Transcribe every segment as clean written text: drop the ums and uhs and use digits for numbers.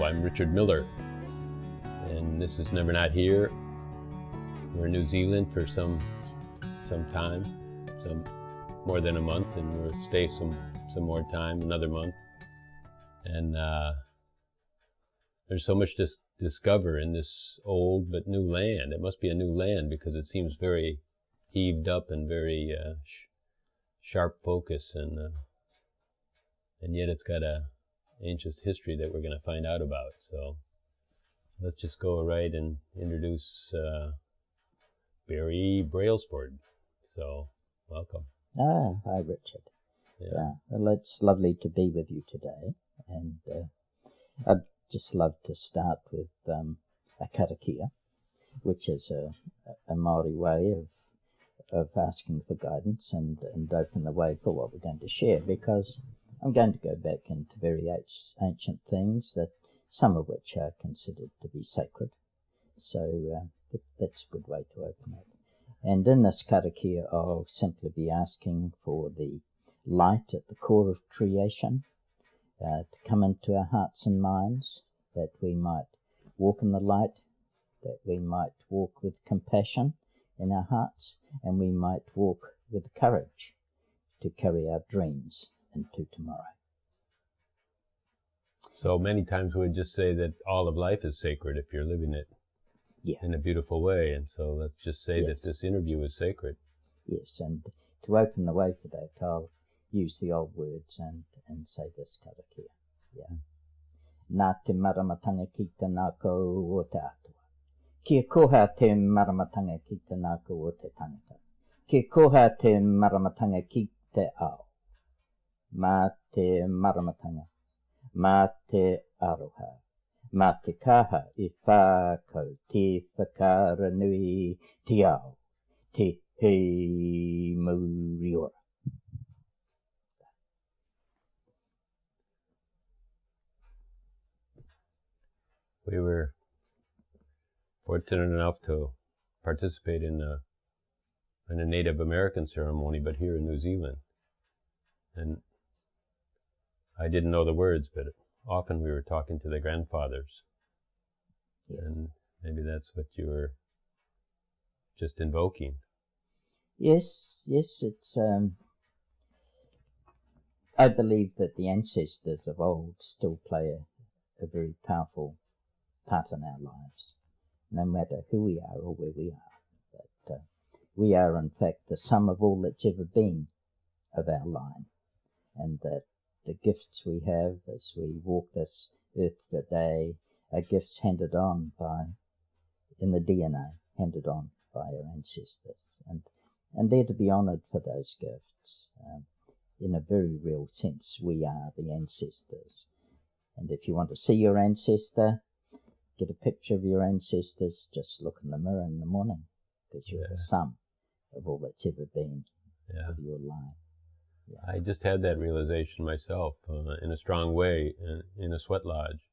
I'm Richard Miller, and this is Never Not Here. We're in New Zealand for some time, some more than a month, and we'll stay some more time, another month. And there's so much to discover in this old but new land. It must be a new land because it seems very heaved up and very sharp focus, and yet it's got a ancient history that we're going to find out about. So let's just go right and introduce Barry Brailsford. So welcome. Hi Richard. Yeah. Well, it's lovely to be with you today, and I'd just love to start with a karakia, which is a Maori way of asking for guidance and open the way for what we're going to share, because I'm going to go back into very ancient things, that some of which are considered to be sacred. So that's a good way to open it. And in this karakia, I'll simply be asking for the light at the core of creation to come into our hearts and minds, that we might walk in the light, that we might walk with compassion in our hearts, and we might walk with courage to carry our dreams into tomorrow. So many times we would just say that all of life is sacred if you're living it in a beautiful way. And so let's just say that this interview is sacred. Yes, and to open the way for that, I'll use the old words and say this karakia. Yeah. Nā te maramatanga ki te nākau o te atua. Kia koha te maramatanga ki te nākau o te tangata. Kia koha te maramatanga ki te ao. Mā te maramatanga, mā te aroha, mā te kaha I whākau te whakaranui te ao, te hei mauriora. We were fortunate enough to participate in a Native American ceremony, but here in New Zealand. And I didn't know the words, but often we were talking to the grandfathers. Yes. And maybe that's what you were just invoking. Yes, it's, I believe that the ancestors of old still play a very powerful part in our lives, no matter who we are or where we are. But we are, in fact, the sum of all that's ever been of our line, and that the gifts we have as we walk this earth today are gifts handed on in the DNA, handed on by our ancestors, and they're to be honoured for those gifts. In a very real sense, we are the ancestors. And if you want to see your ancestor, get a picture of your ancestors, just look in the mirror in the morning, because you're the sum of all that's ever been of your life. Yeah. I just had that realization myself in a strong way in a sweat lodge.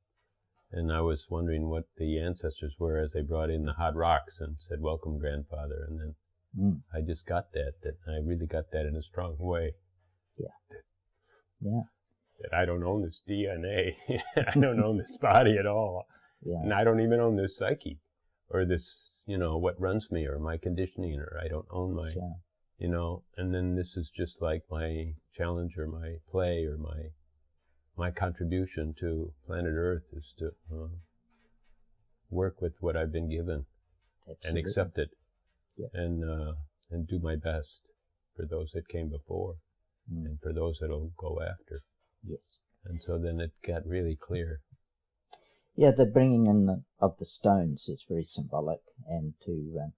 And I was wondering what the ancestors were as they brought in the hot rocks and said, "Welcome, grandfather." And then I just got that I really got that in a strong way. Yeah. That I don't own this DNA. I don't own this body at all. Yeah. And I don't even own this psyche or this, what runs me or my conditioning, or I don't own my... and then this is just like my challenge or my play or my contribution to planet Earth is to work with what I've been given. Absolutely. And accept it and do my best for those that came before and for those that'll go after. Yes. And so then it got really clear. Yeah, the bringing in of the stones is very symbolic, and to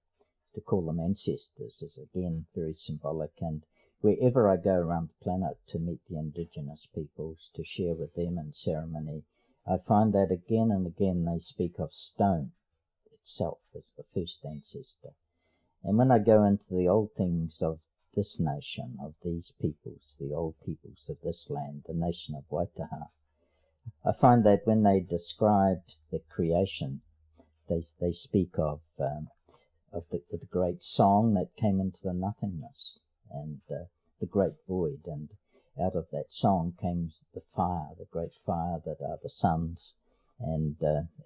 call them ancestors is again very symbolic. And wherever I go around the planet to meet the indigenous peoples, to share with them in ceremony, I find that again and again they speak of stone itself as the first ancestor. And when I go into the old things of this nation, of these peoples, the old peoples of this land, the nation of Waitaha, I find that when they describe the creation, they speak of the great song that came into the nothingness, and the great void, and out of that song came the fire, the great fire that are the suns and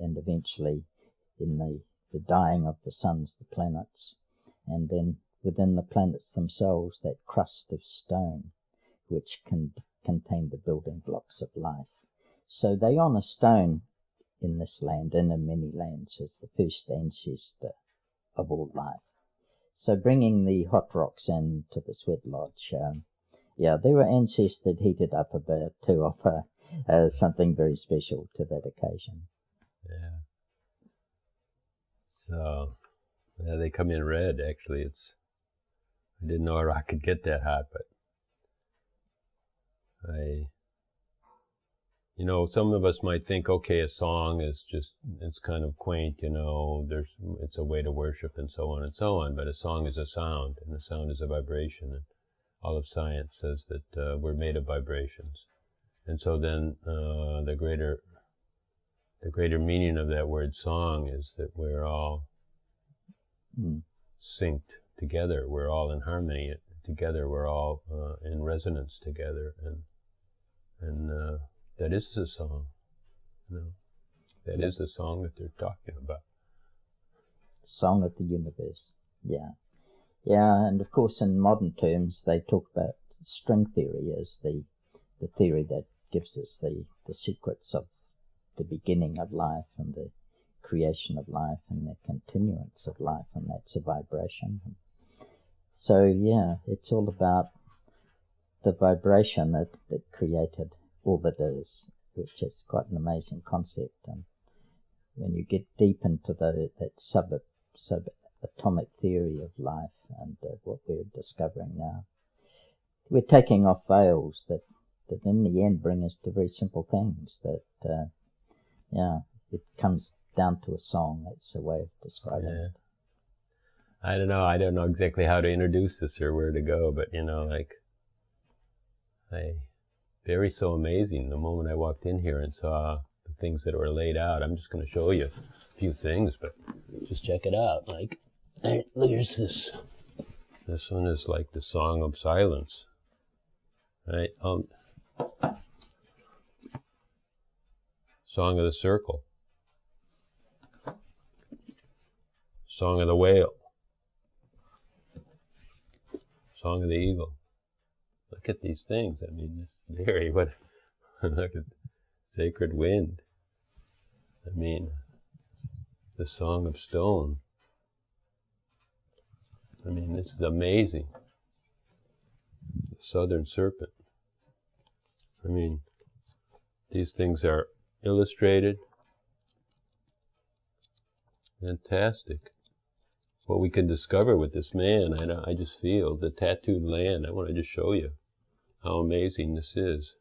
eventually in the dying of the suns, the planets, and then within the planets themselves, that crust of stone, which can contain the building blocks of life. So they honour stone in this land and in many lands as the first ancestor of all life. So bringing the hot rocks into the sweat lodge, they were ancestors heated up a bit to offer something very special to that occasion. Yeah. So, yeah, they come in red, actually. I didn't know a rock could get that hot, but some of us might think, okay, a song is it's kind of quaint, it's a way to worship and so on, but a song is a sound, and a sound is a vibration, and all of science says that we're made of vibrations. And so then the greater meaning of that word song is that we're all synced together, we're all in harmony together, we're all in resonance together, and that is a song. That is the song that they're talking about. Song of the universe. Yeah, and of course in modern terms they talk about string theory as the theory that gives us the secrets of the beginning of life and the creation of life and the continuance of life, and that's a vibration. So it's all about the vibration that created all that is, which is quite an amazing concept. And when you get deep into that subatomic theory of life and what we're discovering now, we're taking off veils that in the end bring us to very simple things that, it comes down to a song. That's a way of describing it. I don't know exactly how to introduce this or where to go, but very so amazing. The moment I walked in here and saw the things that were laid out, I'm just going to show you a few things, but just check it out. There's this. This one is like the Song of Silence, right? Song of the Circle, Song of the Whale, Song of the Eagle. Look at these things. Look at Sacred Wind. The Song of Stone. This is amazing. The Southern Serpent. These things are illustrated. Fantastic. What we can discover with this man, I just feel the tattooed land. I want to just show you how amazing this is.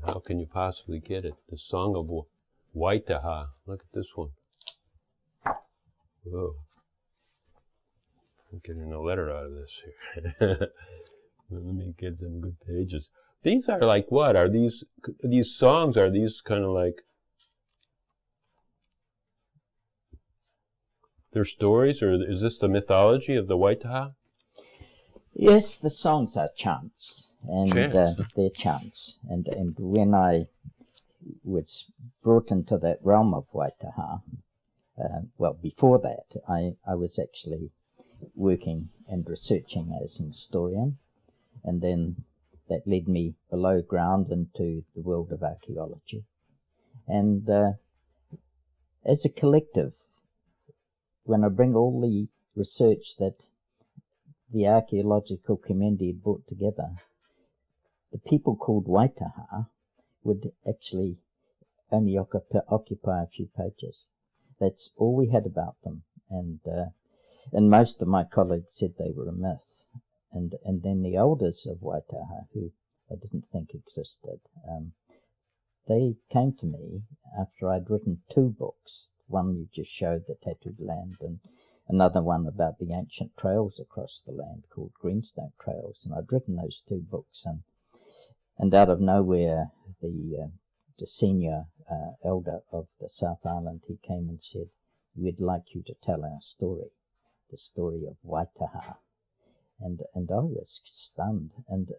How can you possibly get it? The Song of Waitaha. Look at this one. Whoa. I'm getting a letter out of this here. Let me get some good pages. These are like what? Are these songs, are these kind of like, they're stories, or is this the mythology of the Waitaha? Yes, the songs are chants, and they're chants. And when I was brought into that realm of Waitaha, before that, I was actually working and researching as an historian, and then that led me below ground into the world of archaeology. And as a collective, when I bring all the research that the archaeological community had brought together, the people called Waitaha would actually only occupy a few pages. That's all we had about them. And most of my colleagues said they were a myth. And then the elders of Waitaha, who I didn't think existed, they came to me after I'd written 2 books. One you just showed, The Tattooed Land, and another one about the ancient trails across the land called Greenstone Trails. And I'd written those 2 books, and out of nowhere, the senior elder of the South Island, he came and said, we'd like you to tell our story, the story of Waitaha. And I was stunned, and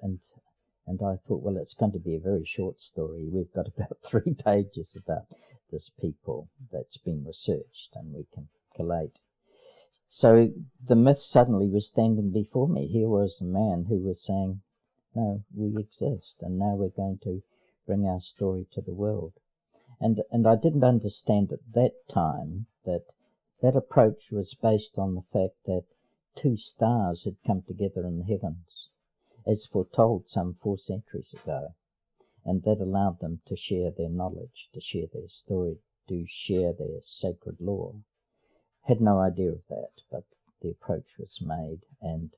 I thought, well, it's going to be a very short story. We've got about 3 pages about this people that's been researched, and we can collate. So the myth suddenly was standing before me. Here was a man who was saying, no, we exist, and now we're going to bring our story to the world. And I didn't understand at that time that approach was based on the fact that 2 stars had come together in the heavens, as foretold some 4 centuries ago, and that allowed them to share their knowledge, to share their story, to share their sacred lore. Had no idea of that, but the approach was made, and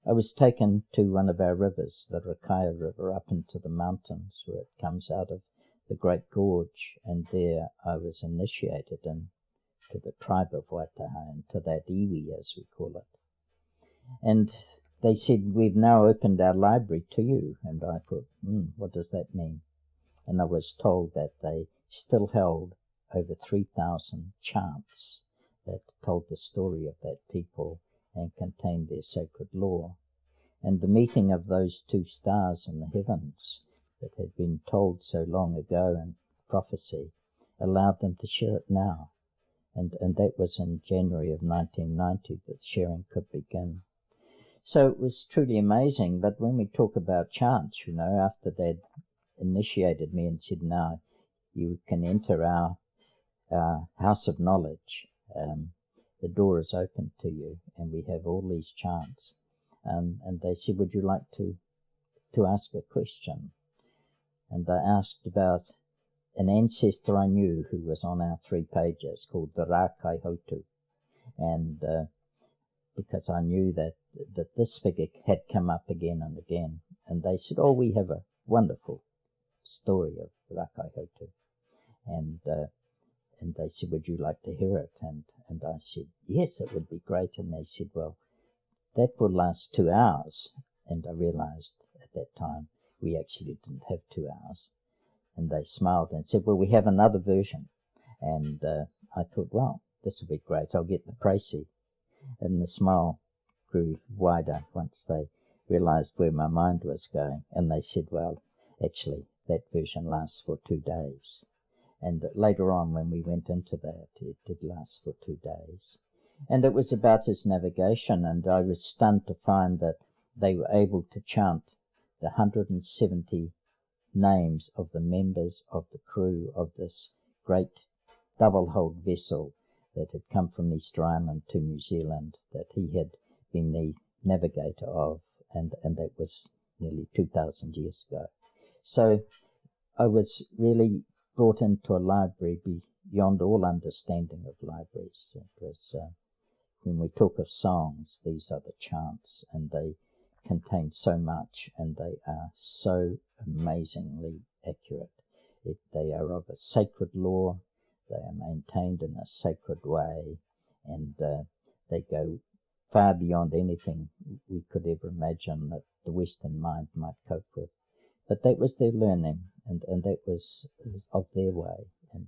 I was taken to one of our rivers, the Rakaya River, up into the mountains where it comes out of the Great Gorge, and there I was initiated into the tribe of Waitaha, and to that iwi, as we call it. And they said, we've now opened our library to you, and I thought, what does that mean? And I was told that they still held over 3,000 chants that told the story of that people and contained their sacred lore. And the meeting of those 2 stars in the heavens that had been told so long ago in prophecy allowed them to share it now. And that was in January of 1990 that sharing could begin. So it was truly amazing. But when we talk about chants, after they'd initiated me and said, now you can enter our house of knowledge, the door is open to you, and we have all these chants. And they said, would you like to ask a question? And I asked about an ancestor I knew who was on our 3 pages called the Rākai Hotu. And because I knew that this figure had come up again and again. And they said, we have a wonderful story of Rākai Hotu. And they said, would you like to hear it? And I said, yes, it would be great. And they said, well, that will last 2 hours. And I realized at that time we actually didn't have 2 hours. And they smiled and said, well, we have another version. And I thought, well, this will be great. I'll get the pricey. And the smile grew wider once they realized where my mind was going. And they said, well, actually, that version lasts for 2 days. And later on, when we went into that, it did last for 2 days. And it was about his navigation, and I was stunned to find that they were able to chant the 170 names of the members of the crew of this great double-hulled vessel that had come from Easter Island to New Zealand, that he had been the navigator of, and that was nearly 2,000 years ago. So I was really brought into a library beyond all understanding of libraries. It was, when we talk of songs, these are the chants, and they contain so much, and they are so amazingly accurate. They are of a sacred lore, they are maintained in a sacred way, and they go far beyond anything we could ever imagine that the Western mind might cope with. But that was their learning, and that was of their way, and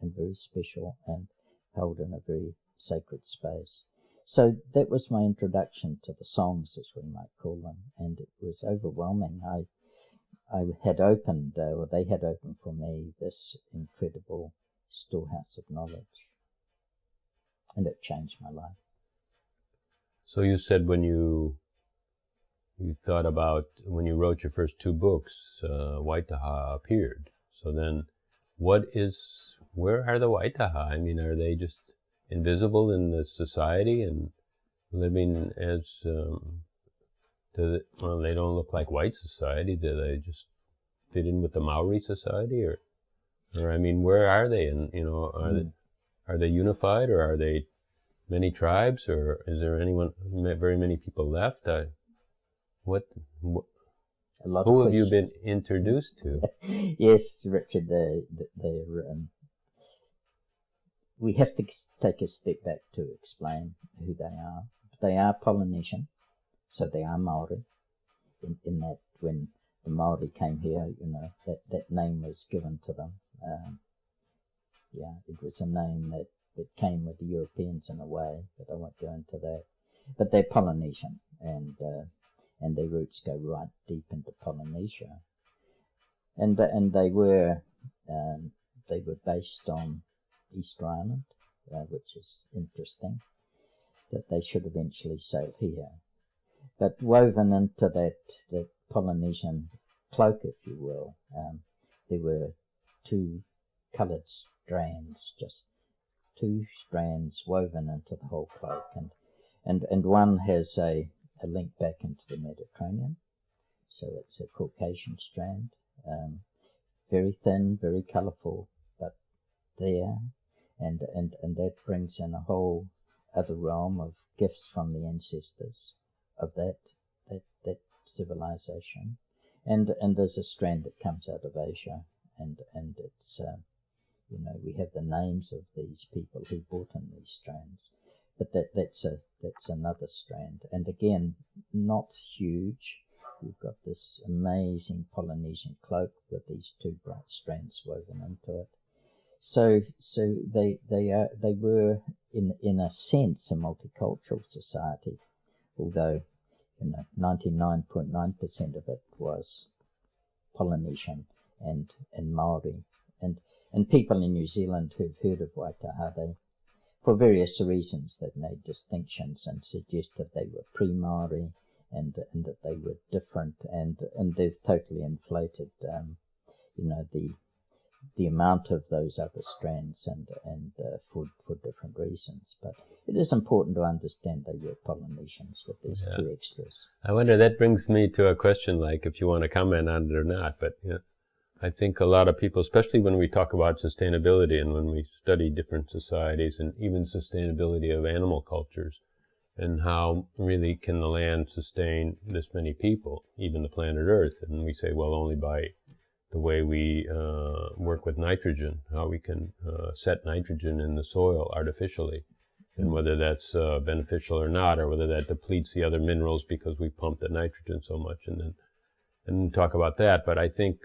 very special, and held in a very sacred space. So that was my introduction to the songs, as we might call them, and it was overwhelming. I had opened, or they had opened for me, this incredible storehouse of knowledge, and it changed my life. So you said when you thought about, when you wrote your first 2 books, Waitaha appeared. So then, where are the Waitaha? I mean, are they just invisible in the society and living as, they don't look like white society. Do they just fit in with the Maori society, or I mean, where are they? And are they unified, or are they many tribes, or is there very many people left? Who have you been introduced to? Yes, Richard, we have to take a step back to explain who they are. They are Polynesian, so they are Maori, in that when the Maori came here, that name was given to them. It was a name that it came with the Europeans in a way, but I won't go into that. But they're Polynesian, and their roots go right deep into Polynesia. And they were based on Easter Island, which is interesting, that they should eventually sail here. But woven into that Polynesian cloak, if you will, there were two coloured strands, just two strands woven into the whole cloak, and one has a link back into the Mediterranean, so it's a Caucasian strand, very thin, very colourful, but there, and that brings in a whole other realm of gifts from the ancestors of that civilization, and there's a strand that comes out of Asia, and it's we have the names of these people who brought in these strands, but that's another strand, and again, not huge. We've got this amazing Polynesian cloak with these two bright strands woven into it. So they were in a sense a multicultural society, although 99.9% of it was Polynesian and Maori, and people in New Zealand who've heard of Waitaha, they, for various reasons, they've made distinctions and suggested they were pre-Maori and that they were different, and they've totally inflated the amount of those other strands and for different reasons. But it is important to understand they were Polynesians with these two extras. I wonder, that brings me to a question, like if you want to comment on it or not, but I think a lot of people, especially when we talk about sustainability and when we study different societies and even sustainability of animal cultures, and how really can the land sustain this many people, even the planet Earth, and we say, well, only by the way we work with nitrogen, how we can set nitrogen in the soil artificially, and whether that's beneficial or not, or whether that depletes the other minerals because we pump the nitrogen so much, and talk about that. But I think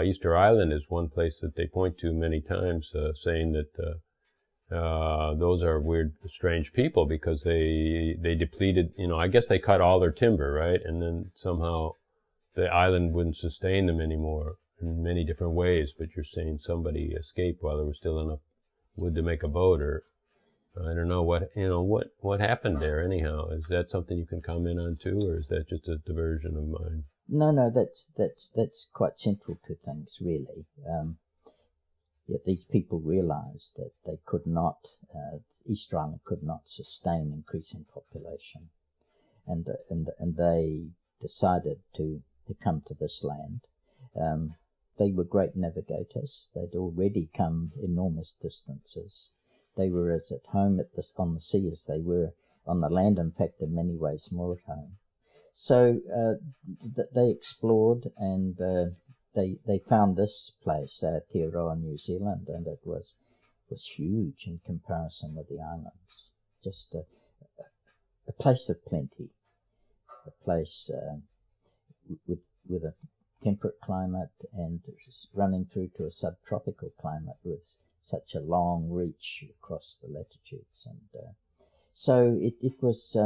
Easter Island is one place that they point to many times, saying that those are weird, strange people because they depleted, I guess they cut all their timber, right? And then somehow the island wouldn't sustain them anymore in many different ways, but you're saying somebody escaped while there was still enough wood to make a boat, or I don't know what happened there anyhow. Is that something you can comment on too, or is that just a diversion of mine? No, that's quite central to things, really. Yet these people realised that they could not, Easter Island could not sustain increasing population, and they decided to come to this land. They were great navigators. They'd already come enormous distances. They were as at home on the sea as they were on the land. In fact, in many ways more at home. So they explored, and they found this place, Aotearoa, New Zealand, and it was huge in comparison with the islands. Just a place of plenty, a place with a temperate climate and running through to a subtropical climate with such a long reach across the latitudes, and so it was.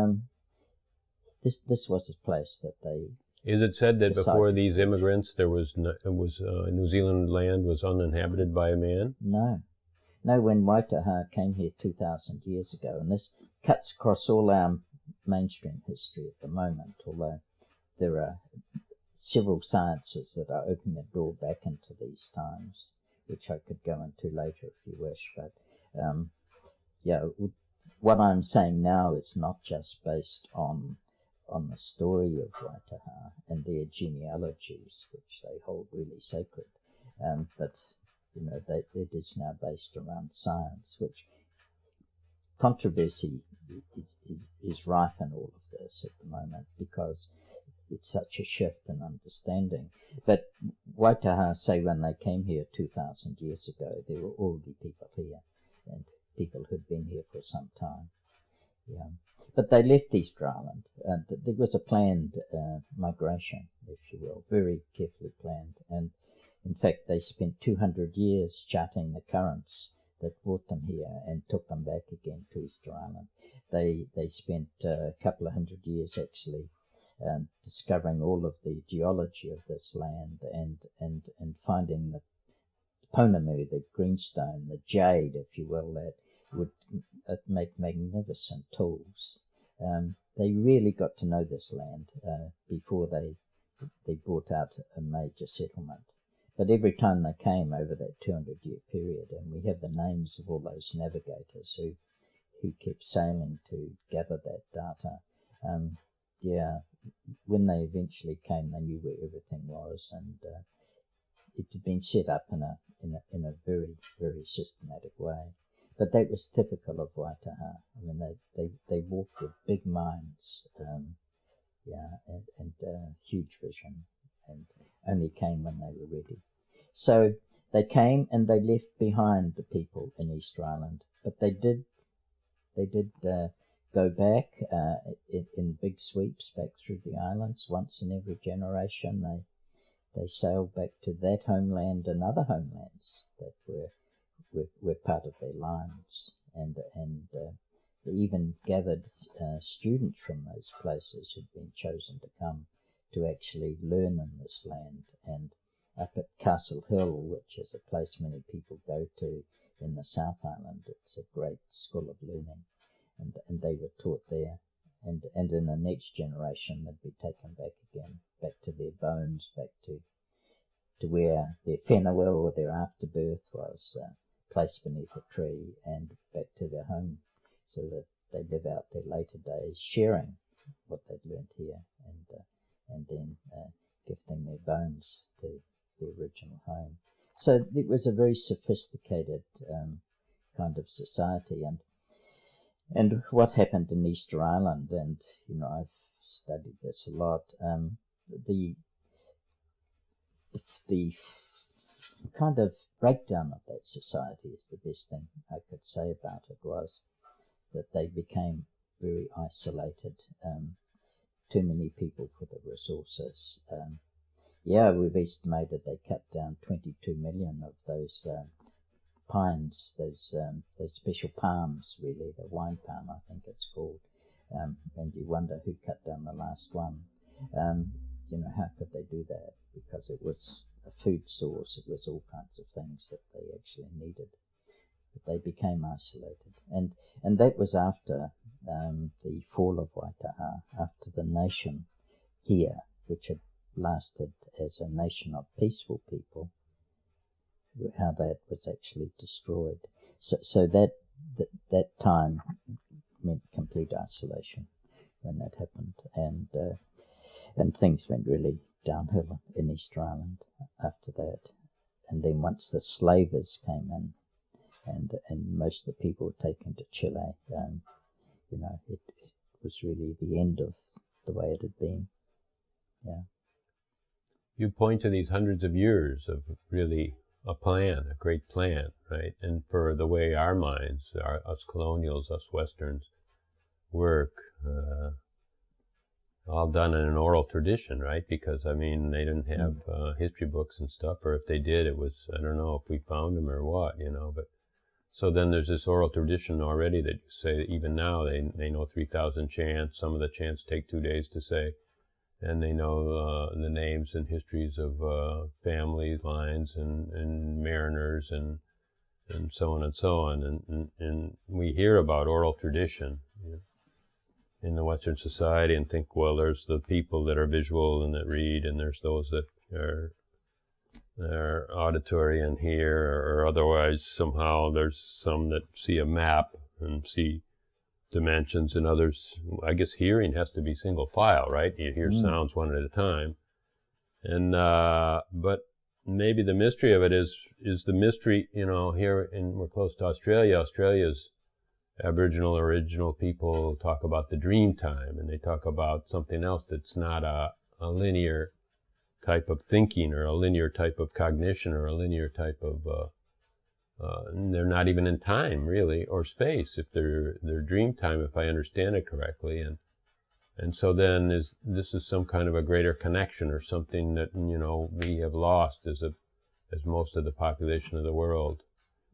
This was a place that they. Is it said that before these immigrants, New Zealand land was uninhabited by a man? No. When Waitaha came here 2,000 years ago, and this cuts across all our mainstream history at the moment, although there are several sciences that are opening a door back into these times, which I could go into later if you wish. But what I'm saying now is not just based on the story of Waitaha and their genealogies, which they hold really sacred, but it is now based around science, which controversy is rife in all of this at the moment because it's such a shift in understanding. But Waitaha, say when they came here 2,000 years ago, there were already people here, and people who'd been here for some time. Yeah. But they left Easter Island, and there was a planned migration, if you will, very carefully planned. And in fact, they spent 200 years charting the currents that brought them here and took them back again to Easter Island. They spent a couple of 100 years actually discovering all of the geology of this land and finding the pounamu, the greenstone, the jade, if you will, that would make magnificent tools. They really got to know this land before they brought out a major settlement. But every time they came over that 200-year period, and we have the names of all those navigators who kept sailing to gather that data, when they eventually came, they knew where everything was, and it had been set up in a very, very systematic way. But that was typical of Waitaha. I mean, they walked with big minds, and huge vision, and only came when they were ready. So they came and they left behind the people in Easter Island, but they did go back in big sweeps back through the islands. Once in every generation, they sailed back to that homeland and other homelands that were part of their lives, and they even gathered students from those places who'd been chosen to come to actually learn in this land. And up at Castle Hill, which is a place many people go to in the South Island, it's a great school of learning, and they were taught there. And in the next generation, they'd be taken back again, back to their bones, back to where their whenua or their afterbirth was placed beneath a tree, and back to their home, so that they live out their later days sharing what they'd learned here, and then gifting their bones to the original home. So it was a very sophisticated kind of society, and what happened in Easter Island, and I've studied this a lot. The kind of breakdown of that society is the best thing I could say about it, was that they became very isolated. Too many people for the resources. We've estimated they cut down 22 million of those pines, those special palms, really, the wine palm, I think it's called. And you wonder who cut down the last one. How could they do that? Because it was a food source, it was all kinds of things that they actually needed. But they became isolated. And that was after the fall of Waitaha, after the nation here, which had lasted as a nation of peaceful people, how that was actually destroyed. So that time meant complete isolation when that happened, and things went really downhill in Easter Island after that. And then once the slavers came in, and most of the people were taken to Chile, it was really the end of the way it had been. Yeah. You point to these hundreds of years of really a plan, a great plan, right? And for the way our minds, us colonials, us Westerns, work, all done in an oral tradition, right? Because, they didn't have history books and stuff, or if they did, it was, I don't know if we found them or what, but so then there's this oral tradition already that you say that even now they know 3,000 chants. Some of the chants take 2 days to say, and they know the names and histories of family lines and mariners and so on and so on. And we hear about oral tradition in the Western society and think, well, there's the people that are visual and that read, and there's those that are auditory and hear, or otherwise somehow there's some that see a map and see dimensions, and others, I guess hearing has to be single file, right? You hear sounds one at a time. And but maybe the mystery of it is the mystery, here we're close to Australia. Australia's Aboriginal original people talk about the dream time, and they talk about something else that's not a linear type of thinking, or a linear type of cognition, or a linear type of they're not even in time, really, or space, if they're dream time, if I understand it correctly. And so then this is some kind of a greater connection, or something that we have lost as most of the population of the world.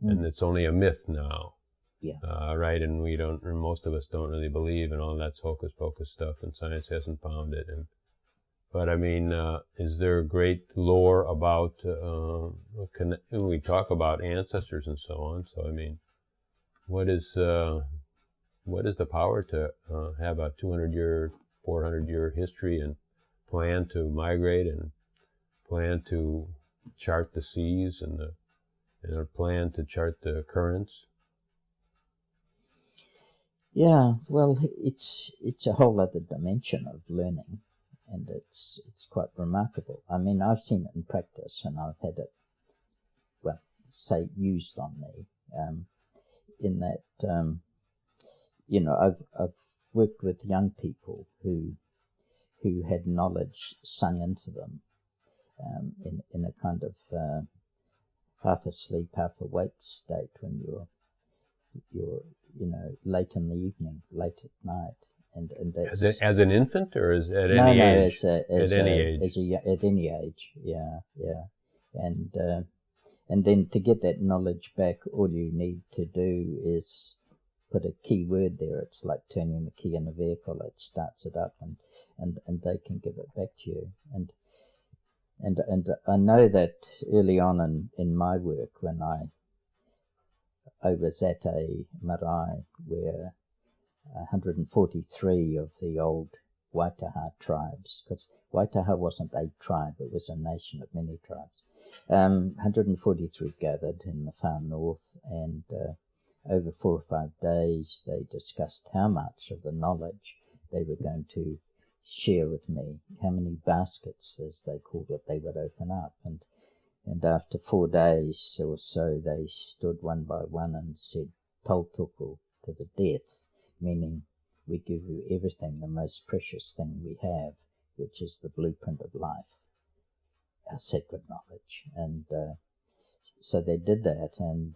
and it's only a myth now. Yeah. Right, and most of us don't really believe in all that hocus pocus stuff, and science hasn't found it. But I mean, is there great lore about, we talk about ancestors and so on, so I mean, what is the power to have a 200-year, 400-year history and plan to migrate and plan to chart the seas and a plan to chart the currents? Yeah, well, it's a whole other dimension of learning, and it's quite remarkable. I mean, I've seen it in practice, and I've had it, well, say, used on me, in that, I've worked with young people who had knowledge sung into them, in a kind of half asleep, half awake state when you're late in the evening, late at night, and that's as an infant, or at any age? At any age, yeah, and then to get that knowledge back, all you need to do is put a key word there. It's like turning the key in a vehicle; it starts it up, and they can give it back to you. And I know that early on in my work, when I was at a marae where 143 of the old Waitaha tribes, because Waitaha wasn't a tribe, it was a nation of many tribes. 143 gathered in the far north, and over 4 or 5 days they discussed how much of the knowledge they were going to share with me, how many baskets, as they called it, they would open up. And after 4 days or so, they stood one by one and said, "Tautuku," to the death, meaning we give you everything, the most precious thing we have, which is the blueprint of life, our sacred knowledge. And so they did that, and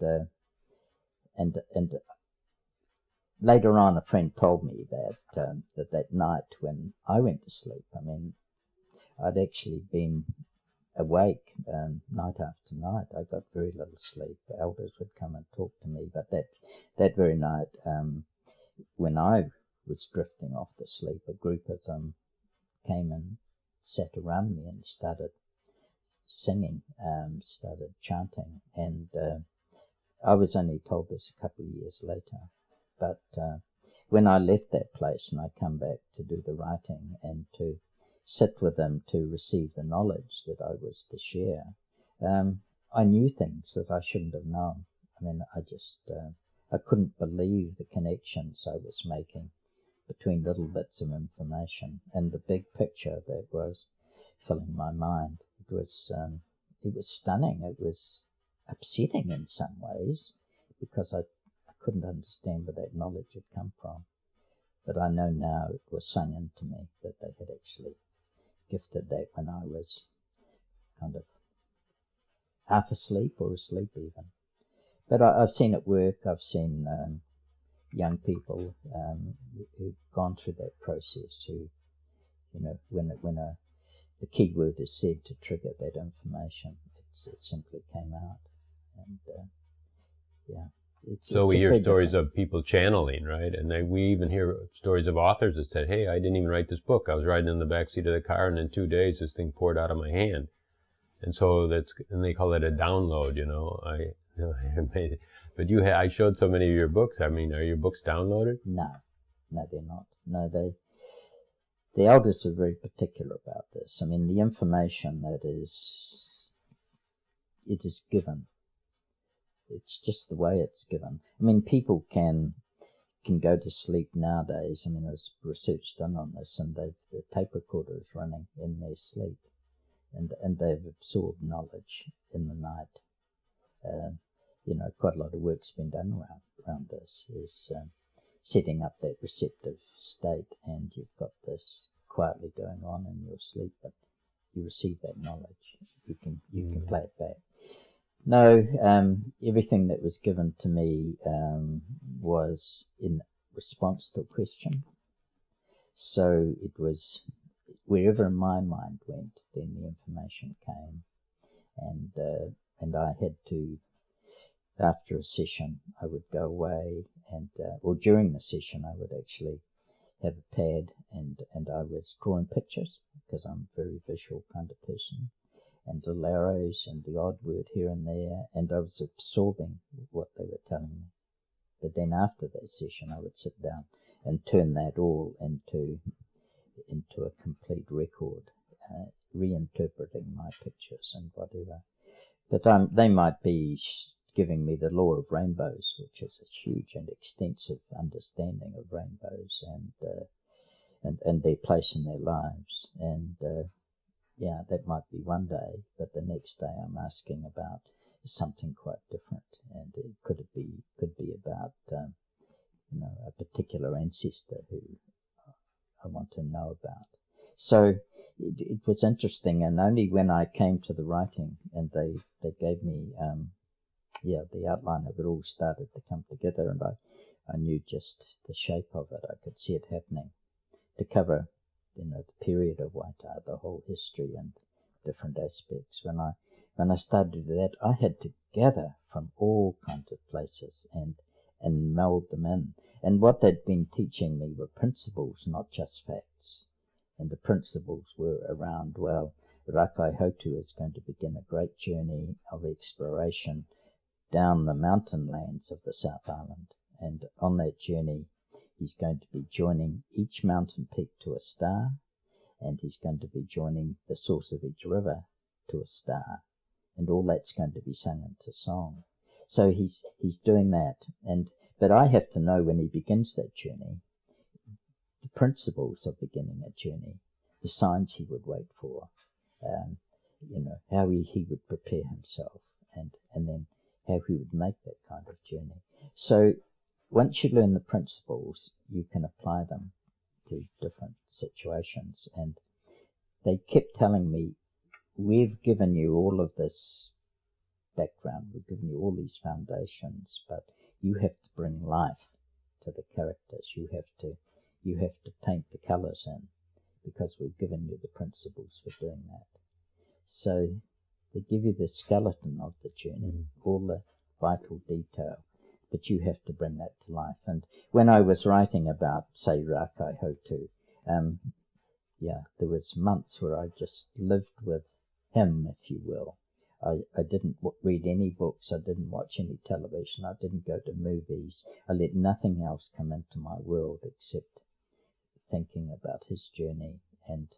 later on, a friend told me that that night when I went to sleep, I mean, I'd actually been awake night after night. I got very little sleep. The elders would come and talk to me, but that very night, when I was drifting off to sleep, a group of them came and sat around me and started singing, started chanting, and I was only told this a couple of years later. But when I left that place and I come back to do the writing and to sit with them to receive the knowledge that I was to share, I knew things that I shouldn't have known. I mean, I couldn't believe the connections I was making between little bits of information and the big picture that was filling my mind. It was stunning. It was upsetting in some ways, because I couldn't understand where that knowledge had come from. But I know now it was sung into me that they had actually gifted that when I was kind of half asleep or asleep even. But I've seen it work. I've seen young people who've gone through that process who, when the key word is said to trigger that information, it simply came out. And so we hear stories of people channeling, right? And we even hear stories of authors that said, "Hey, I didn't even write this book. I was riding in the backseat of the car, and in 2 days this thing poured out of my hand." And so and they call it a download, But I showed so many of your books. I mean, are your books downloaded? No, they're not. No, the elders are very particular about this. I mean, the information it is given. It's just the way it's given. I mean, people can go to sleep nowadays. I mean, there's research done on this, and the tape recorder is running in their sleep, and they've absorbed knowledge in the night. Quite a lot of work's been done around this, is setting up that receptive state, and you've got this quietly going on in your sleep, but you receive that knowledge. You can play it back. No, everything that was given to me was in response to a question. So it was wherever my mind went, then the information came, and I had to after a session, I would go away and, or during the session, I would actually have a pad and I was drawing pictures because I'm a very visual kind of person, and little arrows and the odd word here and there, and I was absorbing what they were telling me. But then after that session, I would sit down and turn that all into a complete record, reinterpreting my pictures and whatever. But they might be giving me the law of rainbows, which is a huge and extensive understanding of rainbows and their place in their lives. And yeah, that might be one day, but the next day I'm asking about something quite different, and it could be about a particular ancestor who I want to know about. So it was interesting, and only when I came to the writing and they gave me the outline of it all started to come together, and I knew just the shape of it. I could see it happening to cover the period of Waitaha, the whole history and different aspects. When I started that, I had to gather from all kinds of places and meld them in. And what they'd been teaching me were principles, not just facts. And the principles were around, well, Rakai Hotu is going to begin a great journey of exploration down the mountain lands of the South Island. And on that journey, he's going to be joining each mountain peak to a star, and he's going to be joining the source of each river to a star. And all that's going to be sung into song. So he's doing that. But I have to know when he begins that journey, the principles of beginning a journey, the signs he would wait for, how he would prepare himself, and then how he would make that kind of journey. So once you learn the principles, you can apply them to different situations. And they kept telling me, we've given you all of this background, we've given you all these foundations, but you have to bring life to the characters. You have to paint the colours in, because we've given you the principles for doing that. So they give you the skeleton of the journey, all the vital detail, but you have to bring that to life. And when I was writing about, say, Rakai Hotu, there was months where I just lived with him, if you will. I didn't read any books, I didn't watch any television, I didn't go to movies. I let nothing else come into my world except thinking about his journey and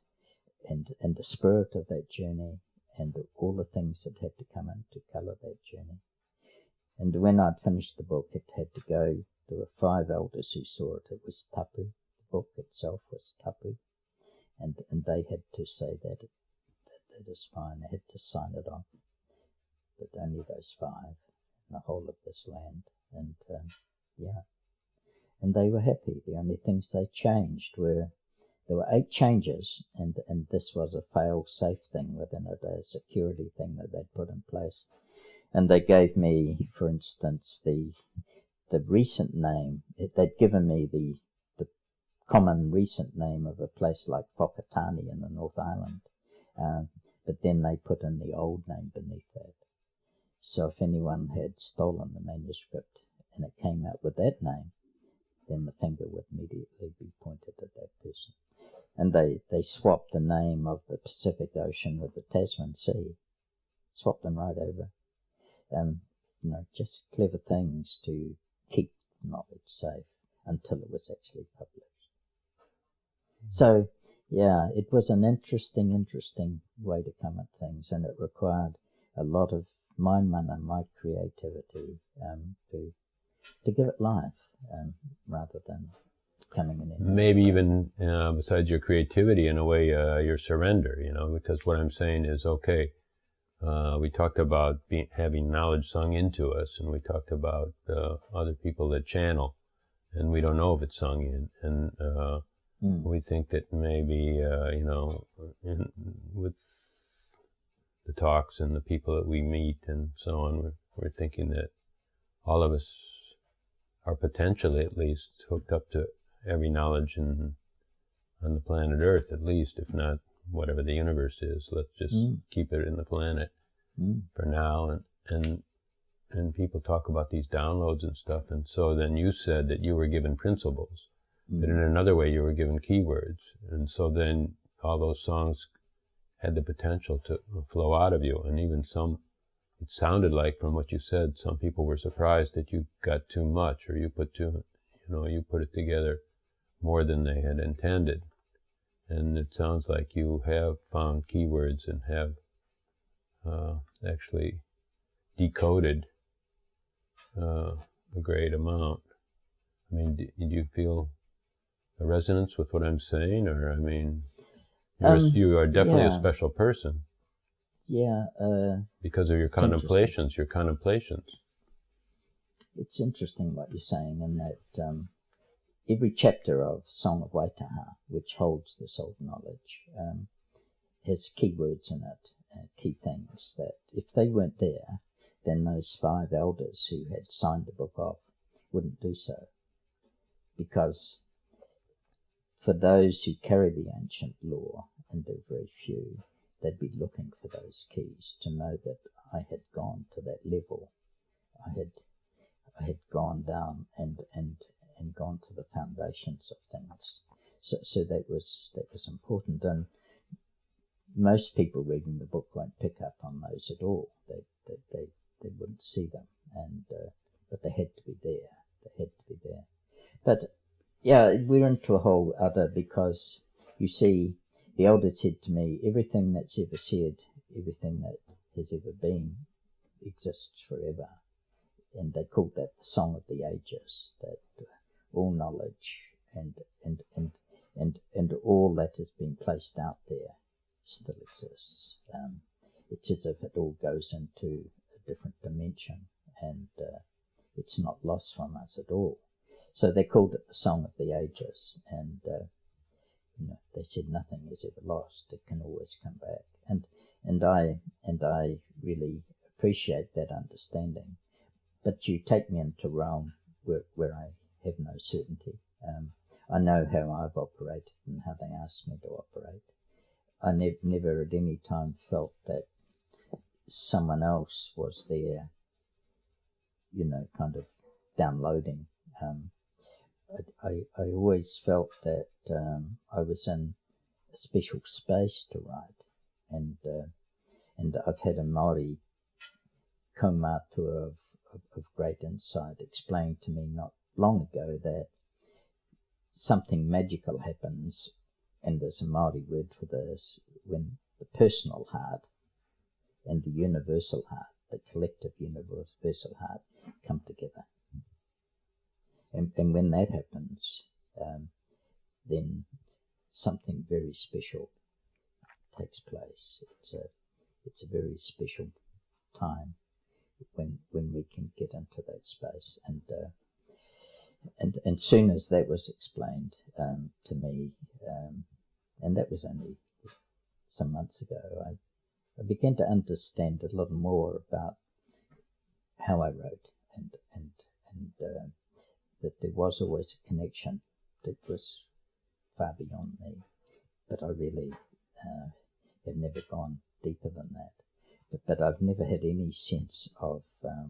the spirit of that journey and all the things that had to come in to colour that journey. And when I'd finished the book, it had to go. There were 5 elders who saw it. It was tapu. The book itself was tapu. And they had to say that that is fine. They had to sign it off. But only those 5 in the whole of this land. And and they were happy. The only things they changed were, there were 8 changes, and this was a fail-safe thing within it, a security thing that they'd put in place. And they gave me, for instance, the recent name. They'd given me the common recent name of a place like Whakatane in the North Island, but then they put in the old name beneath that. So if anyone had stolen the manuscript and it came out with that name, then the finger would immediately be pointed at that person. And they swapped the name of the Pacific Ocean with the Tasman Sea. Swapped them right over. Just clever things to keep knowledge safe until it was actually published. So, yeah, it was an interesting way to come at things, and it required a lot of my mana, my creativity, to give it life, rather than coming in. Maybe even, besides your creativity, in a way, your surrender, because what I'm saying is, okay, we talked about having knowledge sung into us, and we talked about other people that channel, and we don't know if it's sung in, and we think that maybe, with the talks and the people that we meet and so on, we're thinking that all of us are potentially, at least, hooked up to every knowledge on the planet Earth, at least, if not whatever the universe is. Let's just keep it in the planet for now, and and people talk about these downloads and stuff, and so then you said that you were given principles, but in another way you were given keywords, and so then all those songs had the potential to flow out of you, and even some, it sounded like from what you said, some people were surprised that you got too much, or you put it together more than they had intended. And it sounds like you have found keywords and have actually decoded a great amount. I mean, did you feel a resonance with what I'm saying? Or, I mean, you are definitely a special person. Yeah. Because of your contemplations, It's interesting what you're saying, in that every chapter of Song of Waitaha, which holds this old knowledge, has keywords in it, key things that if they weren't there, then those 5 elders who had signed the book off wouldn't do so. Because for those who carry the ancient lore, and they're very few, they'd be looking for those keys to know that I had gone to that level. I had gone down and gone to the foundations of things. So that was important. And most people reading the book won't pick up on those at all. They wouldn't see them, and but they had to be there. But yeah, we're into a whole other, because you see, the elder said to me, everything that's ever said, everything that has ever been, exists forever. And they called that the Song of the Ages, that all knowledge and all that has been placed out there still exists. It's as if it all goes into a different dimension, and it's not lost from us at all. So they called it the Song of the Ages, and they said nothing is ever lost; it can always come back. And I really appreciate that understanding. But you take me into a realm where I have no certainty. I know how I've operated and how they asked me to operate. I never at any time felt that someone else was there, kind of downloading. I always felt that I was in a special space to write, and I've had a Maori kaumātua of great insight explained to me not long ago that something magical happens, and there's a Maori word for this, when the personal heart and the universal heart, the collective universal heart, come together. And when that happens, then something very special takes place. It's a very special time when we can get into that space. And soon as that was explained to me, and that was only some months ago, I began to understand a little more about how I wrote, and that there was always a connection that was far beyond me, but I really have never gone deeper than that. But I've never had any sense of a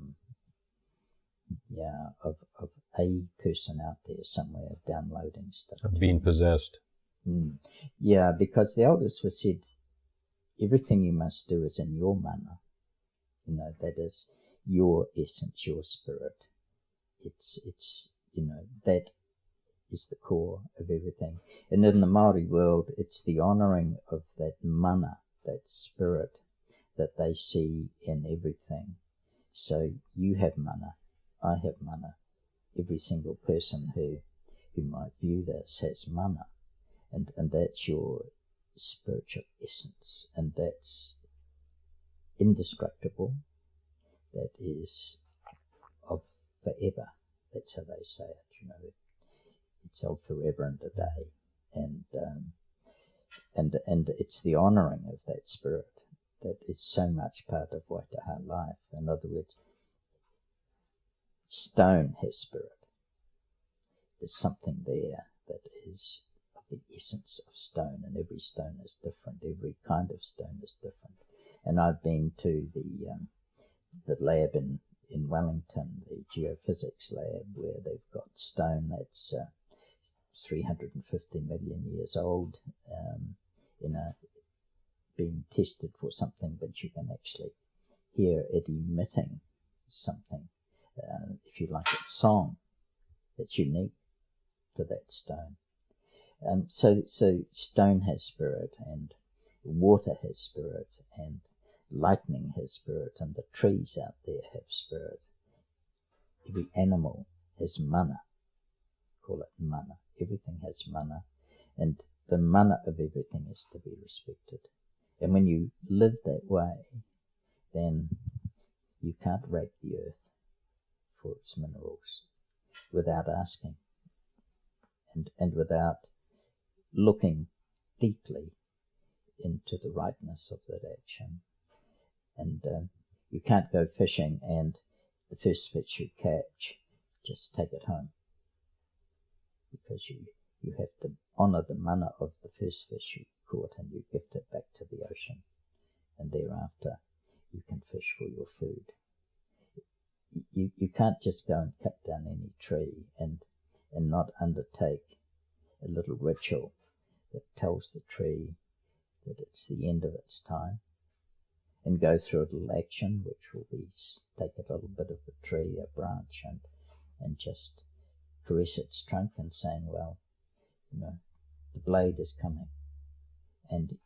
person out there somewhere downloading stuff. Of being possessed. Yeah, because the elders were said, everything you must do is in your mana. That is your essence, your spirit. It's that is the core of everything. And in the Maori world, it's the honouring of that mana, that spirit, that they see in everything. So you have mana, I have mana. Every single person who might view this has mana, and that's your spiritual essence, and that's indestructible. That is of forever. That's how they say it. It's of forever and a day, and it's the honouring of that spirit that is so much part of Waitaha life. In other words, stone has spirit. There's something there that is of the essence of stone, and every stone is different. Every kind of stone is different. And I've been to the lab in in Wellington, the geophysics lab, where they've got stone that's 350 million years old, being tested for something, but you can actually hear it emitting something, if you like, a song that's unique to that stone. So stone has spirit, and water has spirit, and lightning has spirit, and the trees out there have spirit. Every animal has mana. Call it mana. Everything has mana, and the mana of everything is to be respected. And when you live that way, then you can't rape the earth for its minerals without asking, and without looking deeply into the rightness of that action. And you can't go fishing and the first fish you catch, just take it home, because you have to honour the mana of the first fish you caught, and you gift it back to the ocean, and thereafter you can fish for your food. You can't just go and cut down any tree and not undertake a little ritual that tells the tree that it's the end of its time, and go through a little action which will be take a little bit of the tree, a branch, and just caress its trunk and saying, well, the blade is coming, and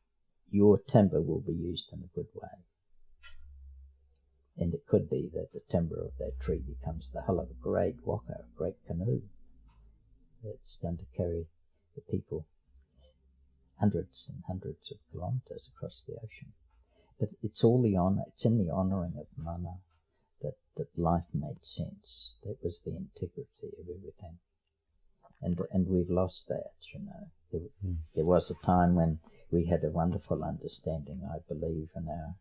your timber will be used in a good way. And it could be that the timber of that tree becomes the hull of a great waka, a great canoe that's going to carry the people hundreds and hundreds of kilometres across the ocean. But it's all the honour, it's in the honouring of mana that life made sense. That was the integrity of everything. And we've lost that, There was a time when we had a wonderful understanding, I believe, in our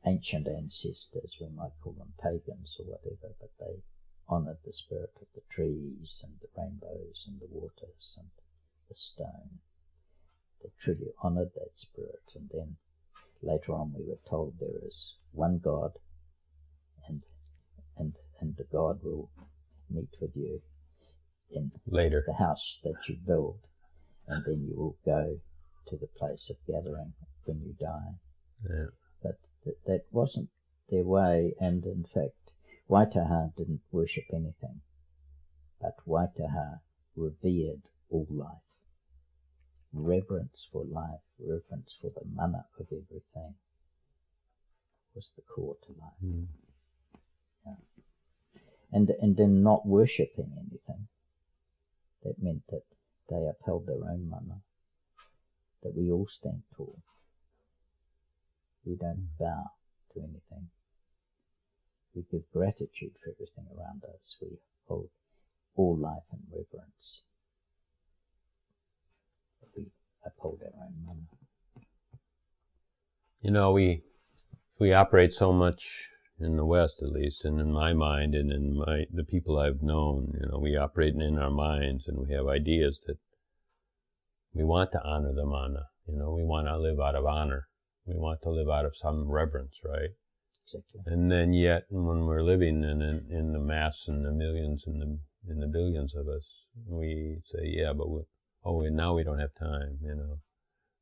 ancient ancestors. We might call them pagans or whatever, but they honoured the spirit of the trees and the rainbows and the waters and the stone. They truly honoured that spirit. And then later on we were told there is one God, and the God will meet with you in later the house that you build, and then you will go to the place of gathering when you die. Yeah. But that wasn't their way, and in fact Waitaha didn't worship anything, but Waitaha revered all life. Reverence for life, reverence for the mana of everything was the core to life. Mm. Yeah. And in not worshipping anything, that meant that they upheld their own mana, that we all stand tall. We don't bow to anything. We give gratitude for everything around us. We hold all life in reverence. We uphold our own mana. We operate so much in the West, at least, and in my mind, and in the people I've known. We operate in our minds, and we have ideas that we want to honor the mana. We want to live out of honor. We want to live out of some reverence, right? Exactly. And then yet, when we're living in the mass and the millions and the billions of us, we say, yeah, but now we don't have time,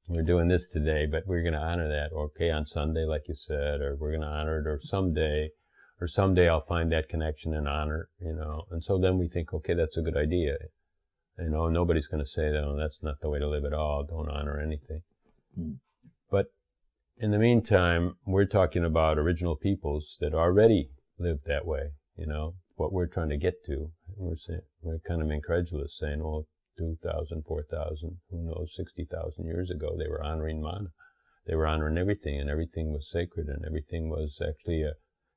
We're doing this today, but we're going to honor that. Okay, on Sunday, like you said, or we're going to honor it, or someday I'll find that connection and honor, And so then we think, okay, that's a good idea. Nobody's going to say, no, that's not the way to live at all. Don't honor anything. Mm. But in the meantime, we're talking about original peoples that already lived that way, what we're trying to get to. We're kind of incredulous, saying, well, 2,000, 4,000, who knows, 60,000 years ago, they were honoring mana. They were honoring everything, and everything was sacred, and everything was actually a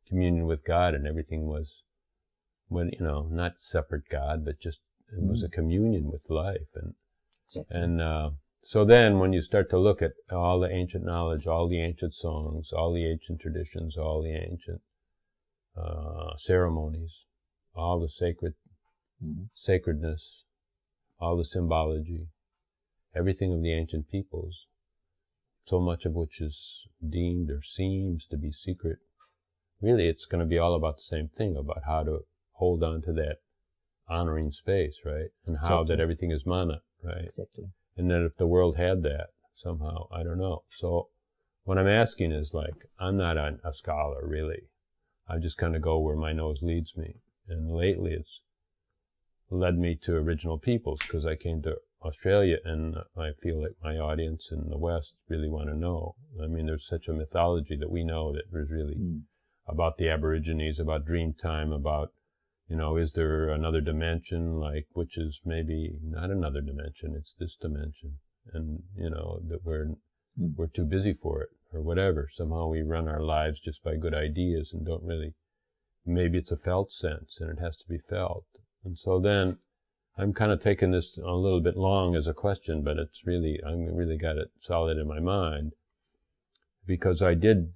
communion with God, and everything was, not separate God, but just, it was a communion with life. So then when you start to look at all the ancient knowledge, all the ancient songs, all the ancient traditions, all the ancient ceremonies, all the sacredness, all the symbology, everything of the ancient peoples, so much of which is deemed or seems to be secret, really it's going to be all about the same thing, about how to hold on to that honoring space, right? And how that everything is mana, right? Exactly. And that if the world had that somehow, I don't know. So what I'm asking is, like, I'm not a scholar, really. I just kind of go where my nose leads me. And lately it's led me to original peoples, because I came to Australia and I feel like my audience in the West really want to know. I mean, there's such a mythology that we know that there's really about the Aborigines, about Dreamtime, about, is there another dimension, like, which is maybe not another dimension, it's this dimension. And, that we're too busy for it, or whatever. Somehow we run our lives just by good ideas and don't really, maybe it's a felt sense and it has to be felt. And so then I'm kind of taking this a little bit long as a question, but I really got it solid in my mind, because I did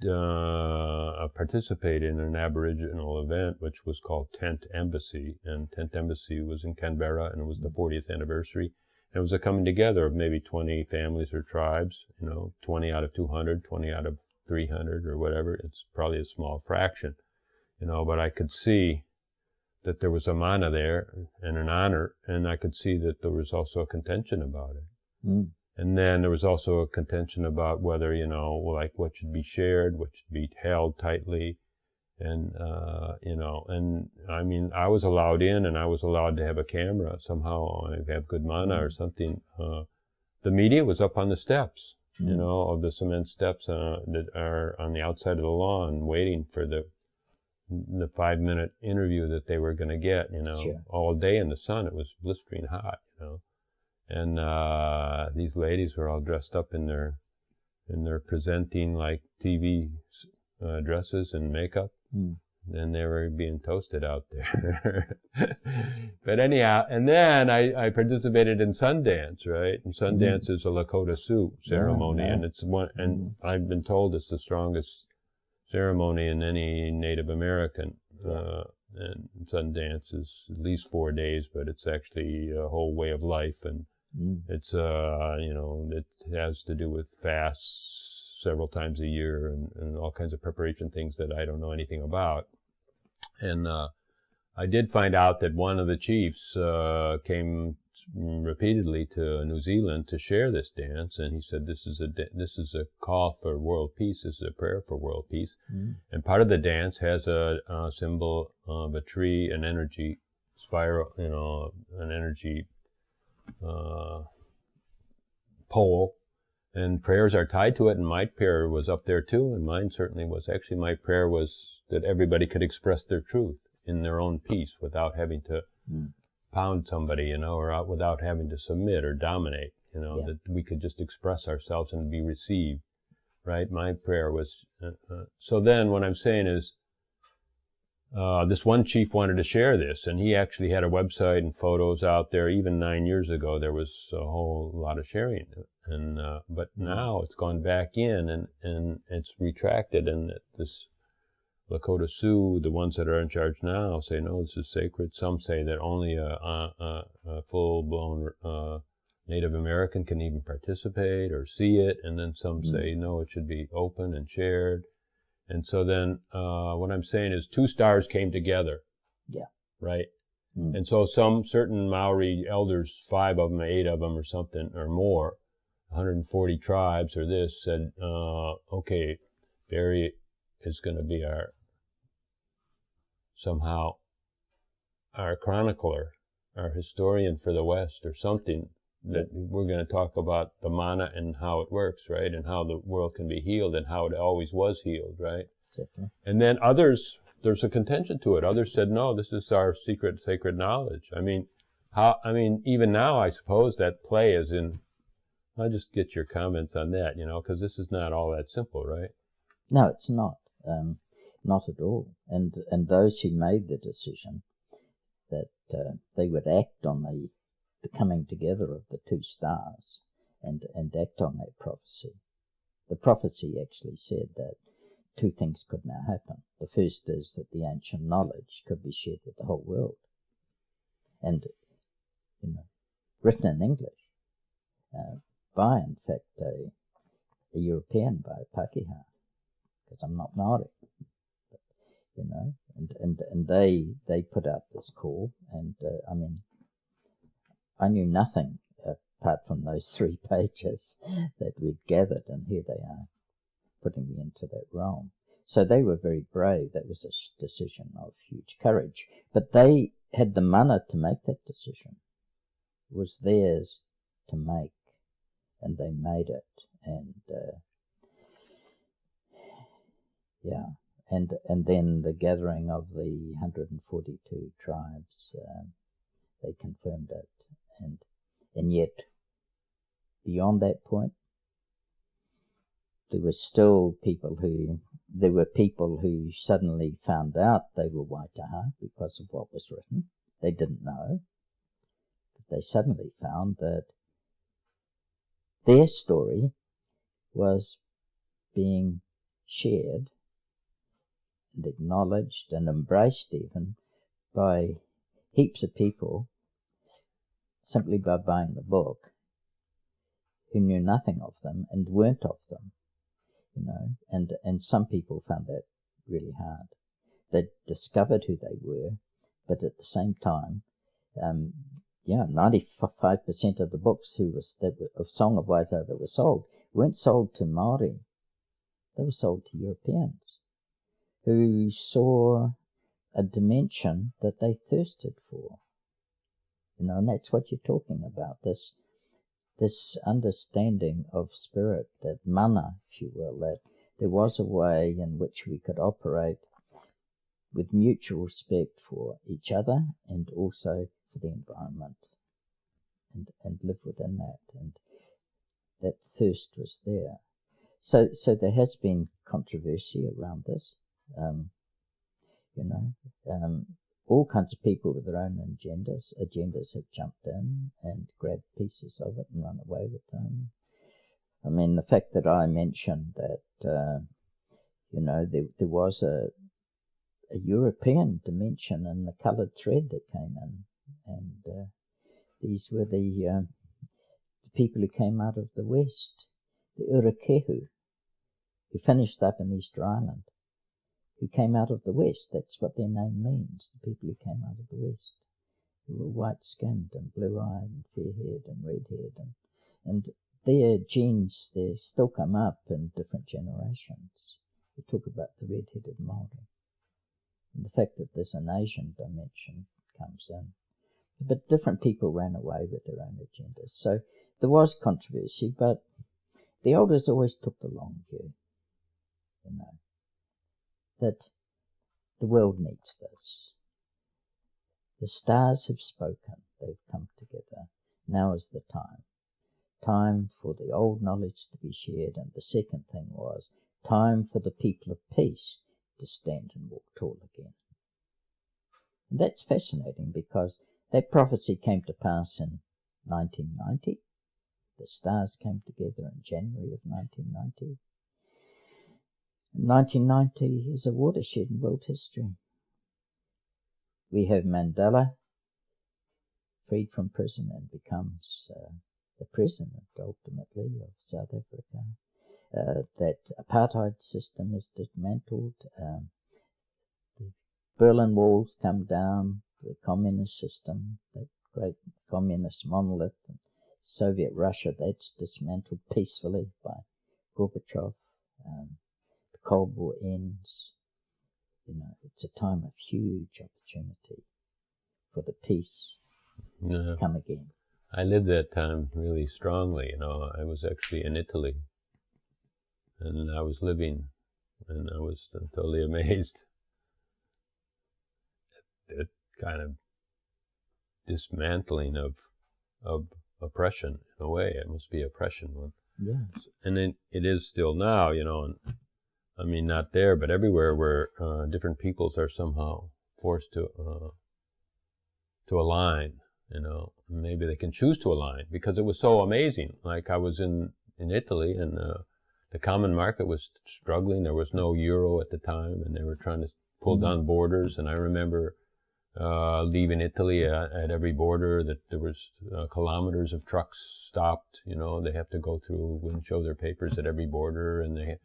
participate in an Aboriginal event which was called Tent Embassy, and Tent Embassy was in Canberra, and it was the 40th anniversary. And it was a coming together of maybe 20 families or tribes, 20 out of 200, 20 out of 300 or whatever. It's probably a small fraction, but I could see that there was a mana there and an honor, and I could see that there was also a contention about it. And then there was also a contention about whether, like what should be shared, what should be held tightly. And, and I mean, I was allowed in, and I was allowed to have a camera. Somehow I have good mana or something. The media was up on the steps, of the cement steps that are on the outside of the lawn, waiting for the 5-minute interview that they were going to get, Sure. all day in the sun. It was blistering hot, and these ladies were all dressed up in their presenting like TV dresses and makeup. And they were being toasted out there. But anyhow, and then I participated in Sundance, right? And Sundance is a Lakota Sioux ceremony, and it's one, and I've been told it's the strongest ceremony in any Native American. And Sundance is at least 4 days, but it's actually a whole way of life, and it's it has to do with fasts several times a year and all kinds of preparation things that I don't know anything about. And I did find out that one of the chiefs came repeatedly to New Zealand to share this dance, and he said this is a call for world peace, this is a prayer for world peace. And part of the dance has a symbol of a tree, an energy spiral, an energy pole, and prayers are tied to it, and my prayer was up there too, and mine certainly was. Actually, my prayer was that everybody could express their truth in their own peace without having to pound somebody, or without having to submit or dominate, that we could just express ourselves and be received, right? My prayer was, so then what I'm saying is, this one chief wanted to share this, and he actually had a website and photos out there. Even 9 years ago, there was a whole lot of sharing. And but now it's gone back in, and it's retracted, and this Lakota Sioux, the ones that are in charge now, say, no, this is sacred. Some say that only a full-blown Native American can even participate or see it, and then some say, no, it should be open and shared. And so then what I'm saying is 2 stars came together. Yeah. Right? And so some certain Maori elders, 5 of them, 8 of them or something, or more, 140 tribes or this, said, okay, Barry is going to be somehow our chronicler, our historian for the West or something, that we're going to talk about the mana and how it works, right? And how the world can be healed and how it always was healed, right? Exactly. And then others, there's a contention to it. Others said, no, this is our secret, sacred knowledge. I mean, even now, I suppose that play is in, I'll just get your comments on that, because this is not all that simple, right? No, it's not. Not at all. And those who made the decision that they would act on the coming together of the 2 stars and act on that prophecy. The prophecy actually said that 2 things could now happen. The first is that the ancient knowledge could be shared with the whole world. And, written in English, by, in fact, a European, by Pakeha, because I'm not Maori. But you know, and they put out this call, and I mean, I knew nothing apart from those 3 pages that we'd gathered, and here they are putting me into that realm. So they were very brave. That was a decision of huge courage, but they had the mana to make that decision. It was theirs to make, and they made it. And and then the gathering of the 142 tribes, they confirmed it, and yet beyond that point, there were people who suddenly found out they were Waitaha because of what was written. They didn't know, but they suddenly found that their story was being shared and acknowledged and embraced even by heaps of people simply by buying the book, who knew nothing of them and weren't of them, you know, and some people found that really hard. They discovered who they were, but at the same time, 95% of the books of Song of Waitaha that were sold weren't sold to Maori. They were sold to Europeans who saw a dimension that they thirsted for. You know, and that's what you're talking about, this understanding of spirit, that mana, if you will, that there was a way in which we could operate with mutual respect for each other and also for the environment, and live within that, and that thirst was there. So there has been controversy around this. All kinds of people with their own agendas have jumped in and grabbed pieces of it and run away with them. I mean, the fact that I mentioned that, there was a European dimension in the coloured thread that came in, and these were the people who came out of the West, the Urakehu, who finished up in Easter Island, who came out of the West. That's what their name means, the people who came out of the West, who were white-skinned and blue-eyed and fair-haired and red-haired, and their genes, they still come up in different generations. We talk about the red-headed Maori, and the fact that there's an Asian dimension comes in. But different people ran away with their own agendas. So there was controversy, but the elders always took the long view, that the world needs this. The stars have spoken. They've come together. Now is the time for the old knowledge to be shared. And the second thing was time for the people of peace to stand and walk tall again. And that's fascinating, because that prophecy came to pass in 1990. The stars came together in January of 1990. 1990 is a watershed in world history. We have Mandela freed from prison and becomes the president, ultimately, of South Africa. That apartheid system is dismantled. The Berlin Walls come down. The communist system, that great communist monolith, and Soviet Russia, that's dismantled peacefully by Gorbachev. The Cold War ends. It's a time of huge opportunity for the peace to come again. I lived that time really strongly. I was actually in Italy, and I was living, and I was totally amazed at the kind of dismantling of oppression, in a way. It must be oppression one. Yeah. And it is still now, and I mean, not there, but everywhere where different peoples are somehow forced to align, maybe they can choose to align, because it was so amazing. Like, I was in Italy, and the common market was struggling. There was no euro at the time, and they were trying to pull down borders. And I remember leaving Italy at every border, that there was kilometers of trucks stopped. They have to go through and show their papers at every border, and they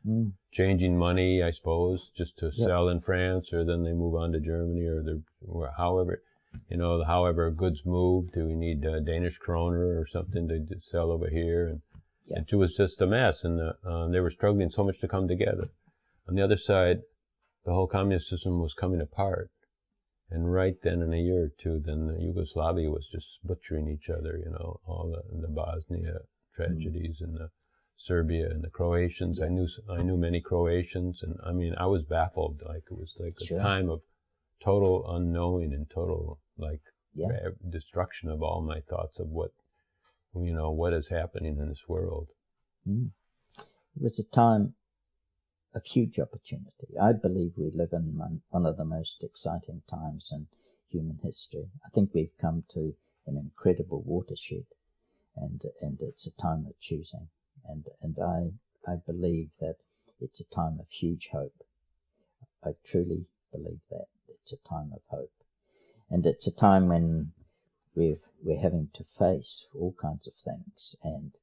changing money, I suppose, just to sell in France, or then they move on to Germany, or however goods move. Do we need Danish kroner or something to sell over here? And it was just a mess, and they were struggling so much to come together. On the other side, the whole communist system was coming apart. And right then, in a year or two, then Yugoslavia was just butchering each other, all the Bosnia tragedies and the Serbia and the Croatians. I knew many Croatians, and I mean, I was baffled. Like, it was like a time of total unknowing and total, destruction of all my thoughts of what is happening in this world. It was a time of huge opportunity. I believe we live in one of the most exciting times in human history. I think we've come to an incredible watershed, and it's a time of choosing. And I believe that it's a time of huge hope. I truly believe that it's a time of hope, and it's a time when we're having to face all kinds of things and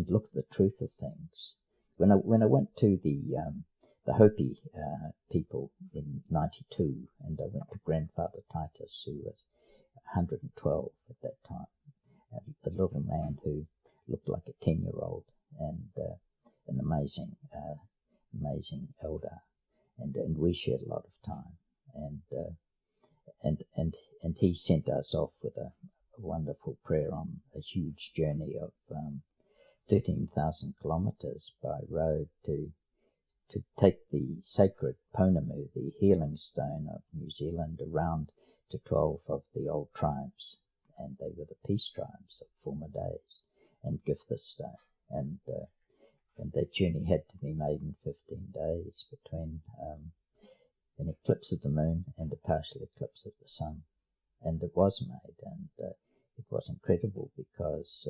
look at the truth of things. When I went to the Hopi people in '92, and I went to Grandfather Titus, who was 112 at that time, a little man who looked like a 10-year-old, and an amazing elder, and we shared a lot of time, and he sent us off with a wonderful prayer on a huge journey of 13,000 kilometres by road to take the sacred Pounamu, the healing stone of New Zealand, around to 12 of the old tribes, and they were the peace tribes of former days, and give this stone. And that journey had to be made in 15 days between an eclipse of the moon and a partial eclipse of the sun. And it was made, and it was incredible because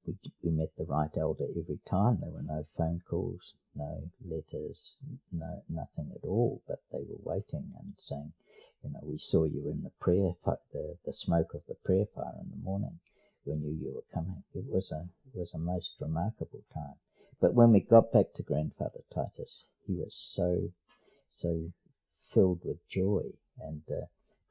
we met the right elder every time. There were no phone calls, no letters, nothing at all, but they were waiting and saying, we saw you in the prayer, the smoke of the prayer fire in the morning. We knew you were coming. It was a most remarkable time. But when we got back to Grandfather Titus, he was so filled with joy, and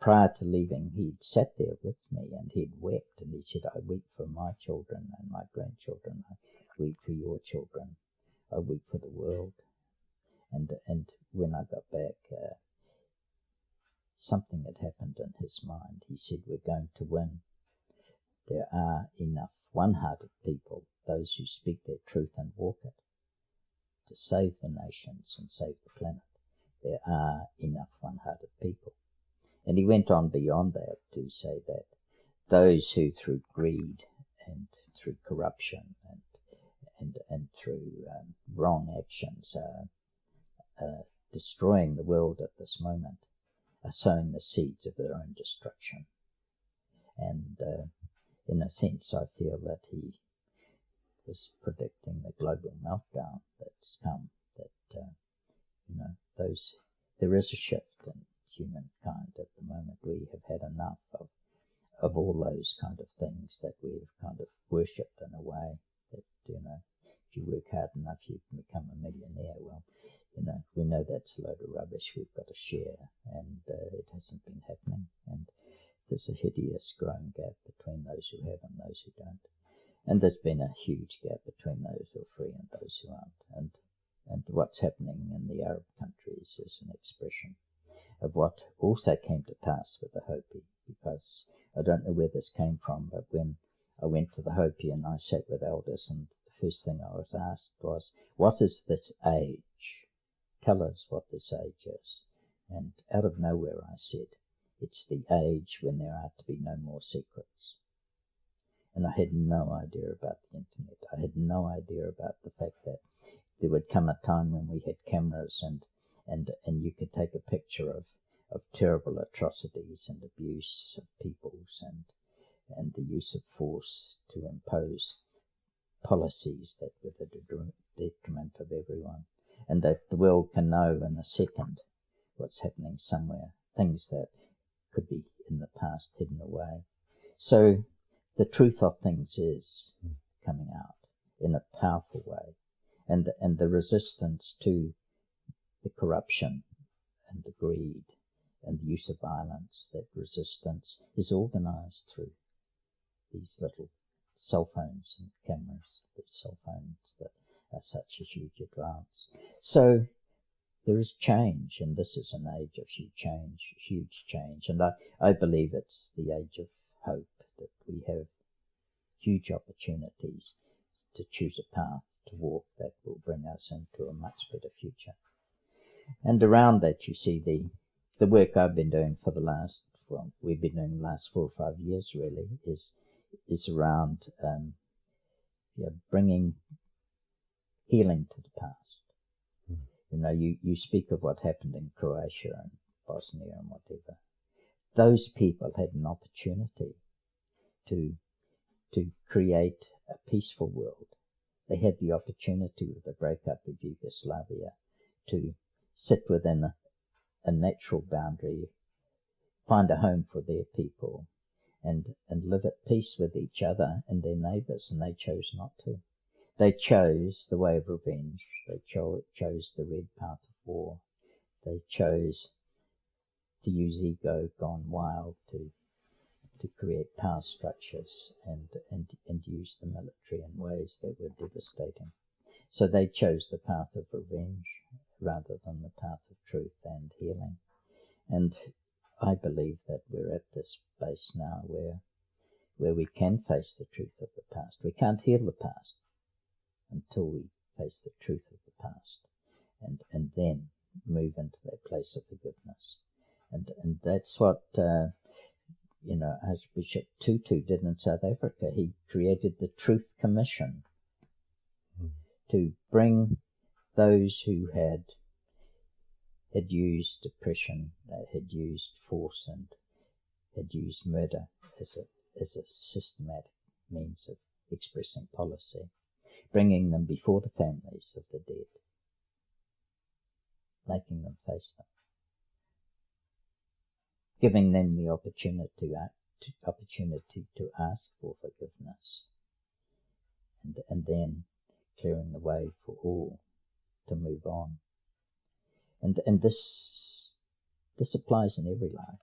prior to leaving, he'd sat there with me and he'd wept, and he said, I weep for my children and my grandchildren. I weep for your children. I weep for the world. And when I got back, something had happened in his mind. He said, we're going to win. There are enough one-hearted people, those who speak their truth and walk it, to save the nations and save the planet. There are enough one-hearted people. And he went on beyond that to say that those who through greed and through corruption and through wrong actions are destroying the world at this moment are sowing the seeds of their own destruction. And in a sense, I feel that he was predicting the global meltdown that's come, that there is a shift in humankind at the moment. We have had enough of all those kind of things that we've kind of worshipped in a way, that if you work hard enough you can become a millionaire. Well, we know that's a load of rubbish. We've got to share, and it hasn't been happening, and there's a hideous growing gap between those who have and those who don't, and there's been a huge gap between those who are free and those who aren't, and what's happening in the Arab countries is an expression of what also came to pass with the Hopi, because I don't know where this came from, but when I went to the Hopi and I sat with elders, and the first thing I was asked was, what is this age? Tell us what this age is. And out of nowhere I said, it's the age when there are to be no more secrets. And I had no idea about the internet. I had no idea about the fact that there would come a time when we had cameras and you could take a picture of terrible atrocities and abuse of peoples and the use of force to impose policies that were the detriment of everyone, and that the world can know in a second what's happening somewhere, things that past hidden away. So the truth of things is coming out in a powerful way, and the resistance to the corruption and the greed and the use of violence, that resistance is organized through these little cell phones and cameras, the cell phones that are such a huge advance. So there is change, and this is an age of huge change. And I believe it's the age of hope, that we have huge opportunities to choose a path to walk that will bring us into a much better future. And around that, you see the work I've been doing for we've been doing the last 4 or 5 years really, is around bringing healing to the past. You know, you speak of what happened in Croatia and Bosnia and whatever. Those people had an opportunity to create a peaceful world. They had the opportunity with the breakup of Yugoslavia to sit within a natural boundary, find a home for their people, and live at peace with each other and their neighbours, and they chose not to. They chose the way of revenge. They chose the red path of war. They chose to use ego gone wild to create power structures and use the military in ways that were devastating. So they chose the path of revenge rather than the path of truth and healing. And I believe that we're at this space now where we can face the truth of the past. We can't heal the past until we face the truth of the past and then move into that place of forgiveness. And that's what Archbishop Tutu did in South Africa. He created the Truth Commission to bring those who had used oppression, had used force, and had used murder as a systematic means of expressing policy, bringing them before the families of the dead, making them face them, giving them the opportunity to ask for forgiveness, and then clearing the way for all to move on. And this applies in every life.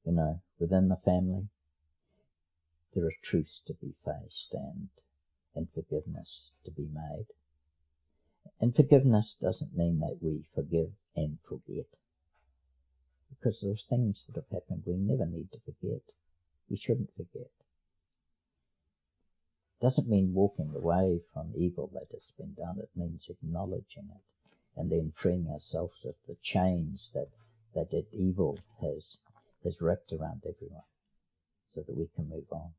You know, within the family, there are truths to be faced and forgiveness to be made. And forgiveness doesn't mean that we forgive and forget, because there's things that have happened we never need to forget. We shouldn't forget. Doesn't mean walking away from evil that has been done. It means acknowledging it and then freeing ourselves of the chains that evil has wrapped around everyone, so that we can move on.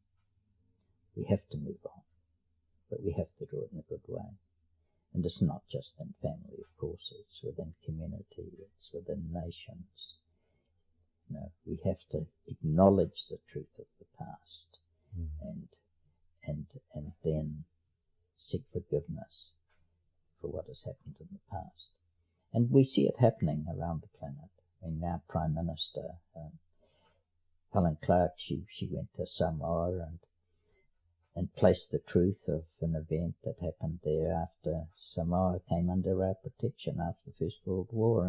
We have to move on, but we have to do it in a good way. And it's not just in family, of course. It's within community. It's within nations. You know, we have to acknowledge the truth of the past and then seek forgiveness for what has happened in the past. And we see it happening around the planet. I mean, our Prime Minister, Helen Clark, she went to Samoa and placed the truth of an event that happened there after Samoa came under our protection after the First World War,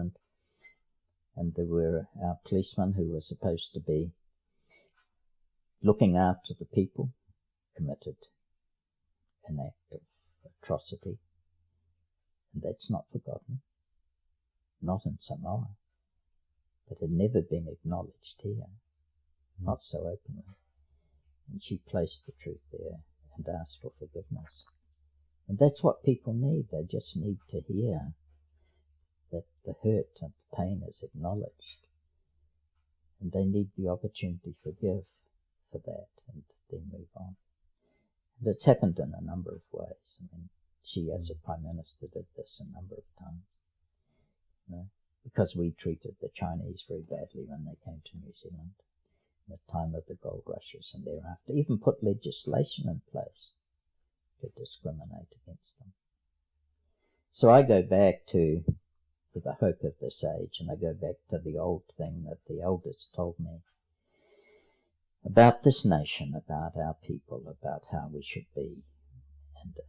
and there were our policemen who were supposed to be looking after the people committed an act of atrocity, and that's not forgotten, not in Samoa, but had never been acknowledged here, not so openly. And she placed the truth there and asked for forgiveness. And that's what people need. They just need to hear that the hurt and the pain is acknowledged. And they need the opportunity to forgive for that and then move on. And it's happened in a number of ways. I mean, she as a Prime Minister did this a number of times. You know, because we treated the Chinese very badly when they came to New Zealand. The time of the gold rushes and thereafter, even put legislation in place to discriminate against them. So I go back to the hope of this age, and I go back to the old thing that the elders told me. about this nation, about our people, about how we should be.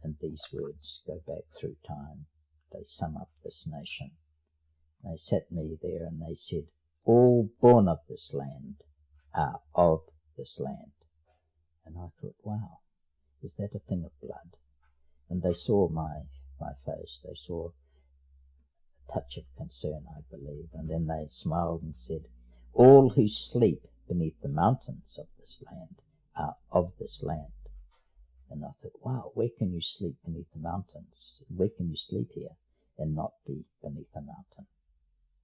And these words go back through time. They sum up this nation. They sat me there and they said, all born of this land are of this land. And I thought, wow, is that a thing of blood? And they saw my face. They saw a touch of concern, I believe. And then they smiled and said, all who sleep beneath the mountains of this land are of this land. And I thought, wow, where can you sleep beneath the mountains? Where can you sleep here and not be beneath a mountain?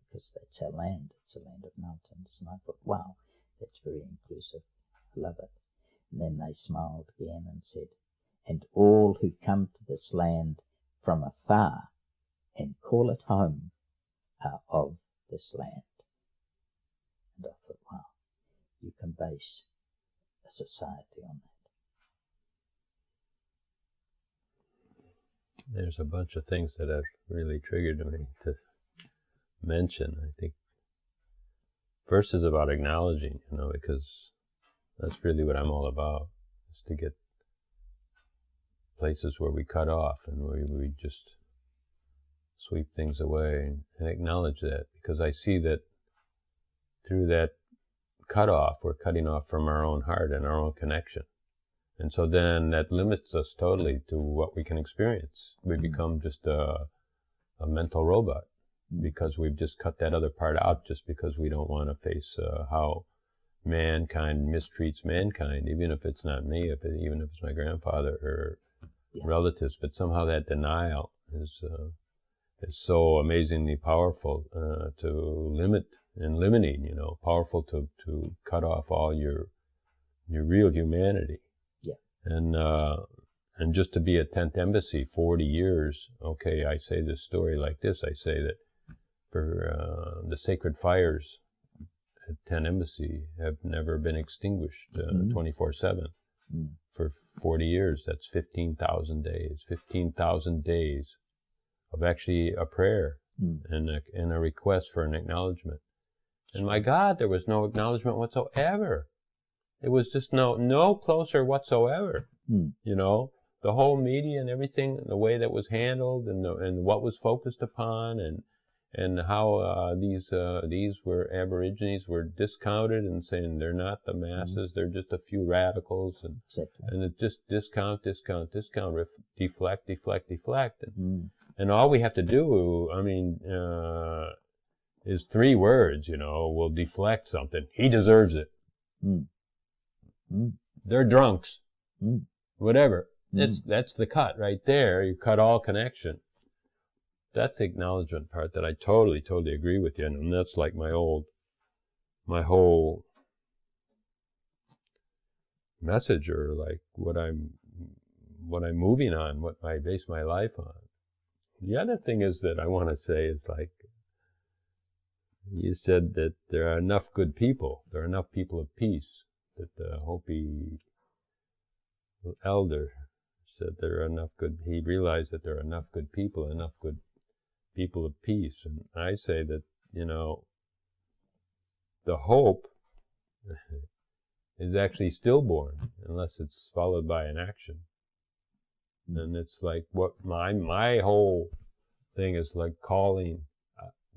Because that's our land. It's a land of mountains. And I thought, wow, that's very inclusive. I love it. And then they smiled again and said, and all who come to this land from afar and call it home are of this land. And I thought, wow, you can base a society on that. There's a bunch of things that have really triggered me to mention. I think first is about acknowledging, because that's really what I'm all about, is to get places where we cut off and where we just sweep things away and acknowledge that, because I see that through that cut off, we're cutting off from our own heart and our own connection. And so then that limits us totally to what we can experience. We become just a mental robot because we've just cut that other part out just because we don't want to face how mankind mistreats mankind, even if it's not me, even if it's my grandfather or relatives. But somehow that denial is so amazingly powerful to limit and limiting, powerful to cut off all your real humanity. And just to be at 10th Embassy 40 years, okay, I say this story like this. I say that for the sacred fires at 10th Embassy have never been extinguished 24/7. For 40 years, that's 15,000 days. 15,000 days of actually a prayer and a request for an acknowledgement. And my God, there was no acknowledgement whatsoever. It was just no closer whatsoever. The whole media and everything, the way that was handled and what was focused upon and how these were Aborigines were discounted and saying they're not the masses, they're just a few radicals and it just discount, deflect. And all we have to do, is 3 words, will deflect something. He deserves it. They're drunks. Whatever. That's the cut right there. You cut all connection. That's the acknowledgement part that I totally agree with you. And that's like my whole message, or like what I'm moving on, what I base my life on. The other thing is that I want to say is, like, you said that there are enough good people. There are enough people of peace. That the Hopi elder said there are enough good, he realized that there are enough good people of peace. And I say that, the hope is actually stillborn unless it's followed by an action. And it's like what my whole thing is like calling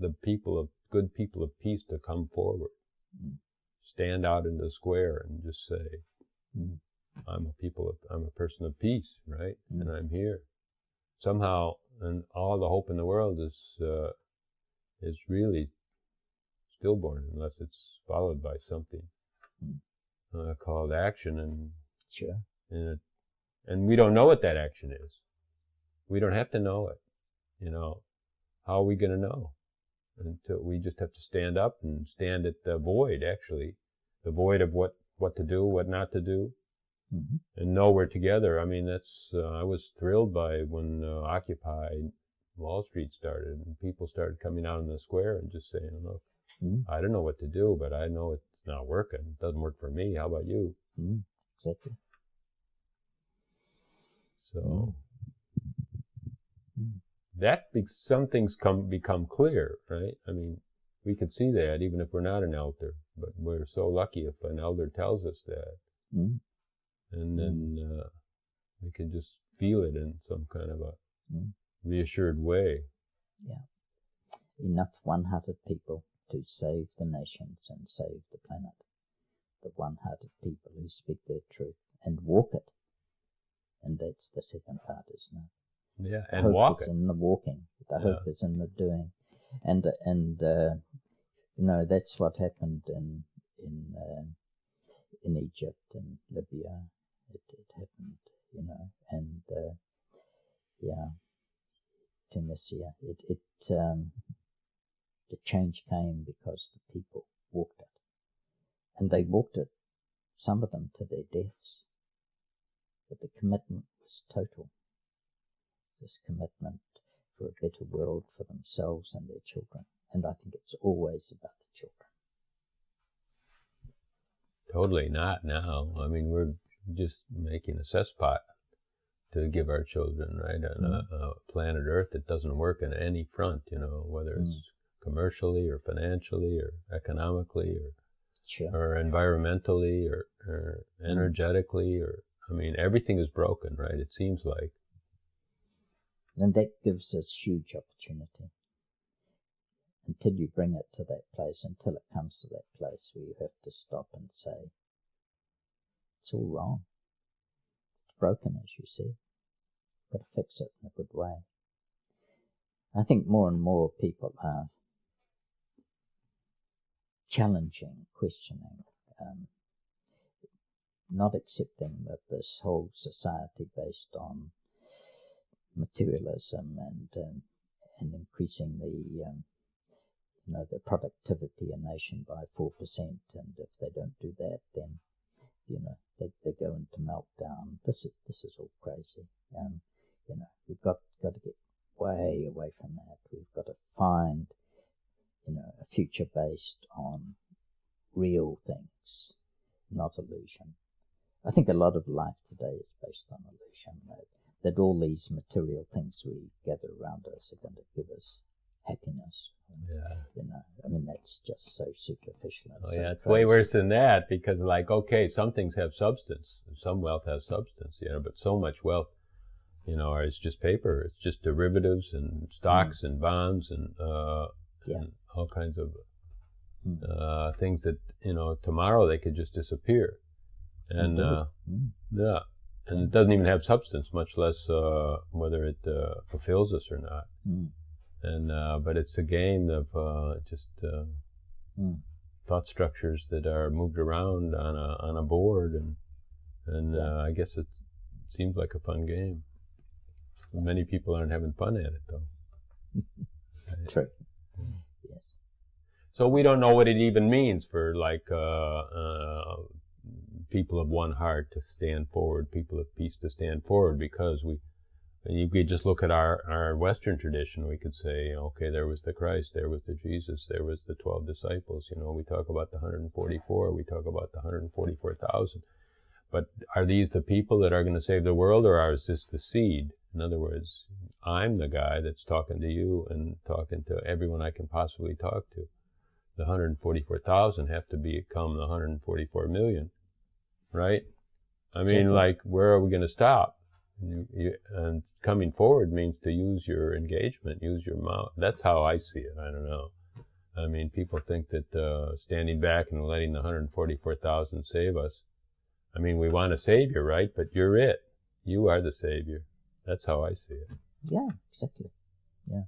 the good people of peace to come forward. Stand out in the square and just say, I'm a person of peace, right? And I'm here. Somehow, and all the hope in the world is really stillborn unless it's followed by something called action. And sure. And we don't know what that action is. We don't have to know it. How are we going to know? Until we just have to stand up and stand at the void, actually. The void of what to do, what not to do. And know we're together. I was thrilled by when Occupy Wall Street started and people started coming out in the square and just saying, look, I don't know what to do, but I know it's not working. It doesn't work for me. How about you? Exactly. So some things become clear, right? we could see that even if we're not an elder. But we're so lucky if an elder tells us that. Mm. And then we can just feel it in some kind of a reassured way. Yeah. Enough one-hearted people to save the nations and save the planet. The one-hearted people who speak their truth and walk it. And that's the second part, isn't it? Yeah, and walk it. The hope is in the walking. The hope is in the doing. And you know, that's what happened in Egypt and Libya. It happened, you know, and Tunisia. The change came because the people walked it, and they walked it, some of them to their deaths. But the commitment was total. This commitment for a better world for themselves and their children. And I think it's always about the children. Totally not now. I mean, we're just making a cesspot to give our children, right? A planet Earth that doesn't work on any front, you know, whether it's commercially or financially or economically or environmentally or energetically or, I mean, everything is broken, right? It seems like. And that gives us huge opportunity. Until you bring it to that place, until it comes to that place where you have to stop and say, it's all wrong. It's broken, as you said. Got to fix it in a good way. I think more and more people are challenging, questioning, not accepting that this whole society based on materialism and increasing the productivity of a nation by 4%, and if they don't do that, then they go into meltdown. This is all crazy. We've got to get way away from that. We've got to find a future based on real things, not illusion. I think a lot of life today is based on illusion. That all these material things we gather around us are going to give us happiness. Yeah. I mean, that's just so superficial. It's way worse than that, because okay, some things have substance, some wealth has substance, but so much wealth, is just paper. It's just derivatives and stocks and bonds and all kinds of things that, tomorrow they could just disappear. And, and it doesn't even have substance, much less whether it fulfills us or not. And but it's a game of thought structures that are moved around on a board, and I guess it seems like a fun game. Many people aren't having fun at it, though. Right? True. Yes. So we don't know what it even means for people of one heart to stand forward, people of peace to stand forward, because you could just look at our Western tradition. We could say, okay, there was the Christ, there was the Jesus, there was the 12 disciples. We talk about the 144, we talk about the 144,000. But are these the people that are going to save the world, or is this the seed? In other words, I'm the guy that's talking to you and talking to everyone I can possibly talk to. The 144,000 have to become the 144 million, right? I mean, where are we going to stop? And coming forward means to use your engagement, use your mouth. That's how I see it. I don't know. I mean, people think that standing back and letting the 144,000 save us. I mean, we want a savior, right? But you're it. You are the savior. That's how I see it. Yeah, exactly. Yeah.